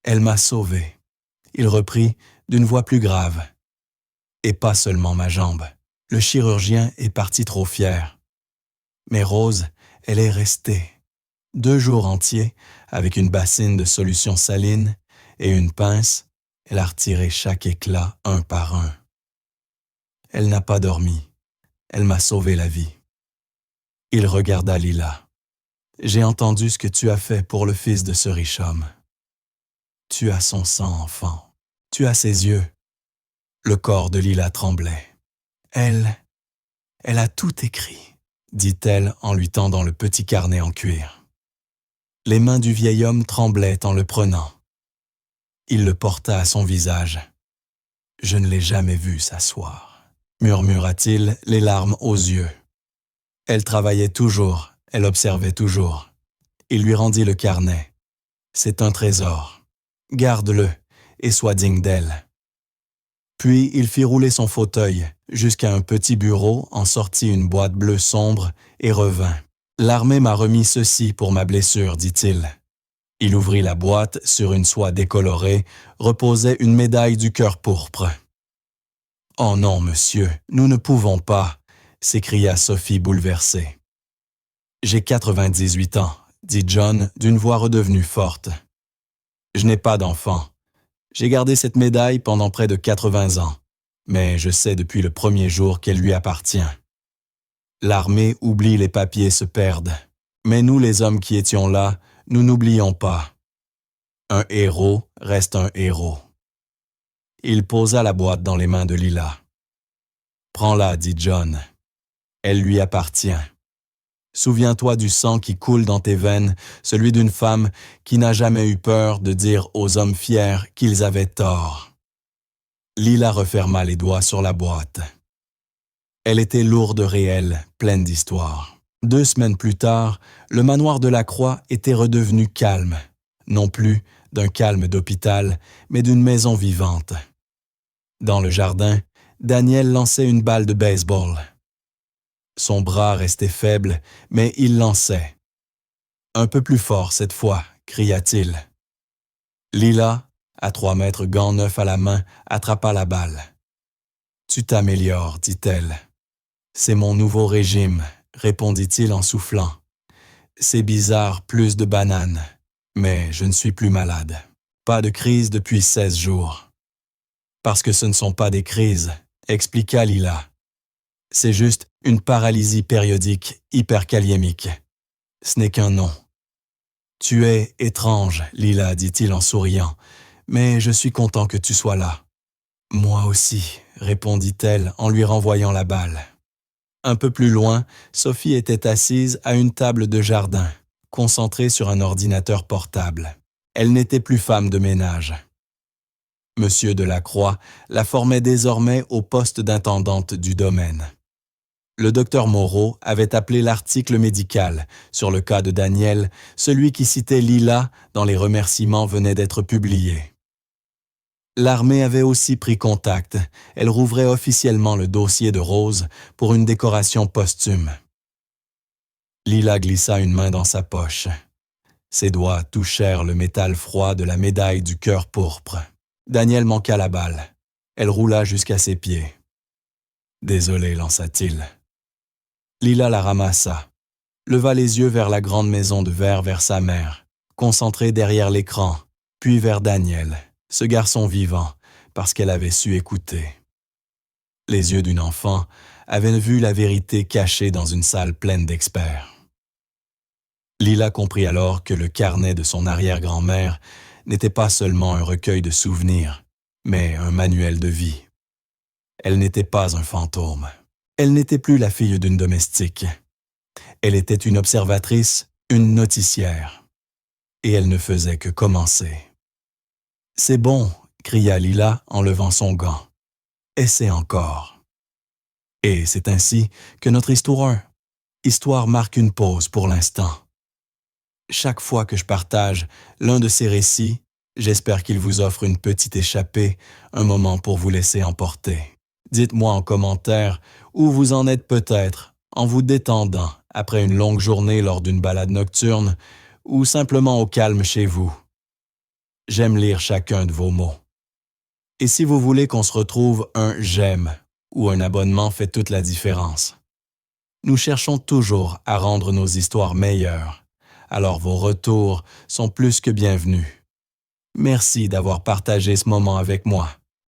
Elle m'a sauvé. Il reprit d'une voix plus grave. Et pas seulement ma jambe. Le chirurgien est parti trop fier. Mais Rose, elle est restée. 2 jours entiers, avec une bassine de solution saline et une pince, elle a retiré chaque éclat un par un. Elle n'a pas dormi. Elle m'a sauvé la vie. Il regarda Lila. « J'ai entendu ce que tu as fait pour le fils de ce riche homme. Tu as son sang, enfant. Tu as ses yeux. » Le corps de Lila tremblait. « Elle a tout écrit, » dit-elle en lui tendant le petit carnet en cuir. Les mains du vieil homme tremblaient en le prenant. Il le porta à son visage. « Je ne l'ai jamais vu s'asseoir, » murmura-t-il, les larmes aux yeux. Elle travaillait toujours, elle observait toujours. Il lui rendit le carnet. « C'est un trésor. Garde-le et sois digne d'elle. » Puis il fit rouler son fauteuil jusqu'à un petit bureau, en sortit une boîte bleue sombre et revint. « L'armée m'a remis ceci pour ma blessure, dit-il. » Il ouvrit la boîte, sur une soie décolorée, reposait une médaille du cœur pourpre. « Oh non, monsieur, nous ne pouvons pas, » s'écria Sophie bouleversée. « J'ai 98 ans, dit John d'une voix redevenue forte. Je n'ai pas d'enfant. J'ai gardé cette médaille pendant près de 80 ans, mais je sais depuis le premier jour qu'elle lui appartient. L'armée oublie, les papiers se perdent, mais nous les hommes qui étions là, nous n'oublions pas. Un héros reste un héros. » Il posa la boîte dans les mains de Lila. « Prends-la, dit John. Elle lui appartient. Souviens-toi du sang qui coule dans tes veines, celui d'une femme qui n'a jamais eu peur de dire aux hommes fiers qu'ils avaient tort. » Lila referma les doigts sur la boîte. Elle était lourde, réelle, pleine d'histoire. 2 semaines plus tard, le manoir de la Croix était redevenu calme, non plus d'un calme d'hôpital, mais d'une maison vivante. Dans le jardin, Daniel lançait une balle de baseball. Son bras restait faible, mais il lançait. « Un peu plus fort cette fois », cria-t-il. Lila, à 3 mètres, gants neufs à la main, attrapa la balle. « Tu t'améliores, dit-elle. »« C'est mon nouveau régime, » répondit-il en soufflant. « C'est bizarre, plus de bananes, mais je ne suis plus malade. Pas de crise depuis 16 jours. » « Parce que ce ne sont pas des crises, » expliqua Lila. « C'est juste une paralysie périodique hyperkaliémique. Ce n'est qu'un nom. »« Tu es étrange, Lila, dit-il en souriant, mais je suis content que tu sois là. »« Moi aussi, » répondit-elle en lui renvoyant la balle. Un peu plus loin, Sophie était assise à une table de jardin, concentrée sur un ordinateur portable. Elle n'était plus femme de ménage. Monsieur Delacroix la formait désormais au poste d'intendante du domaine. Le docteur Moreau avait appelé l'article médical sur le cas de Daniel, celui qui citait Lila dans les remerciements venait d'être publié. L'armée avait aussi pris contact. Elle rouvrait officiellement le dossier de Rose pour une décoration posthume. Lila glissa une main dans sa poche. Ses doigts touchèrent le métal froid de la médaille du cœur pourpre. Daniel manqua la balle. Elle roula jusqu'à ses pieds. « Désolé, lança-t-il. » Lila la ramassa, leva les yeux vers la grande maison de verre vers sa mère, concentrée derrière l'écran, puis vers Daniel, ce garçon vivant, parce qu'elle avait su écouter. Les yeux d'une enfant avaient vu la vérité cachée dans une salle pleine d'experts. Lila comprit alors que le carnet de son arrière-grand-mère n'était pas seulement un recueil de souvenirs, mais un manuel de vie. Elle n'était pas un fantôme. Elle n'était plus la fille d'une domestique. Elle était une observatrice, une noticière. Et elle ne faisait que commencer. « C'est bon !» cria Lila en levant son gant. « Essaie encore. » Et c'est ainsi que notre histoire marque une pause pour l'instant. Chaque fois que je partage l'un de ces récits, j'espère qu'il vous offre une petite échappée, un moment pour vous laisser emporter. Dites-moi en commentaire où vous en êtes peut-être, en vous détendant après une longue journée lors d'une balade nocturne ou simplement au calme chez vous. J'aime lire chacun de vos mots. Et si vous voulez qu'on se retrouve, un « j'aime » ou un abonnement fait toute la différence. Nous cherchons toujours à rendre nos histoires meilleures. Alors vos retours sont plus que bienvenus. Merci d'avoir partagé ce moment avec moi.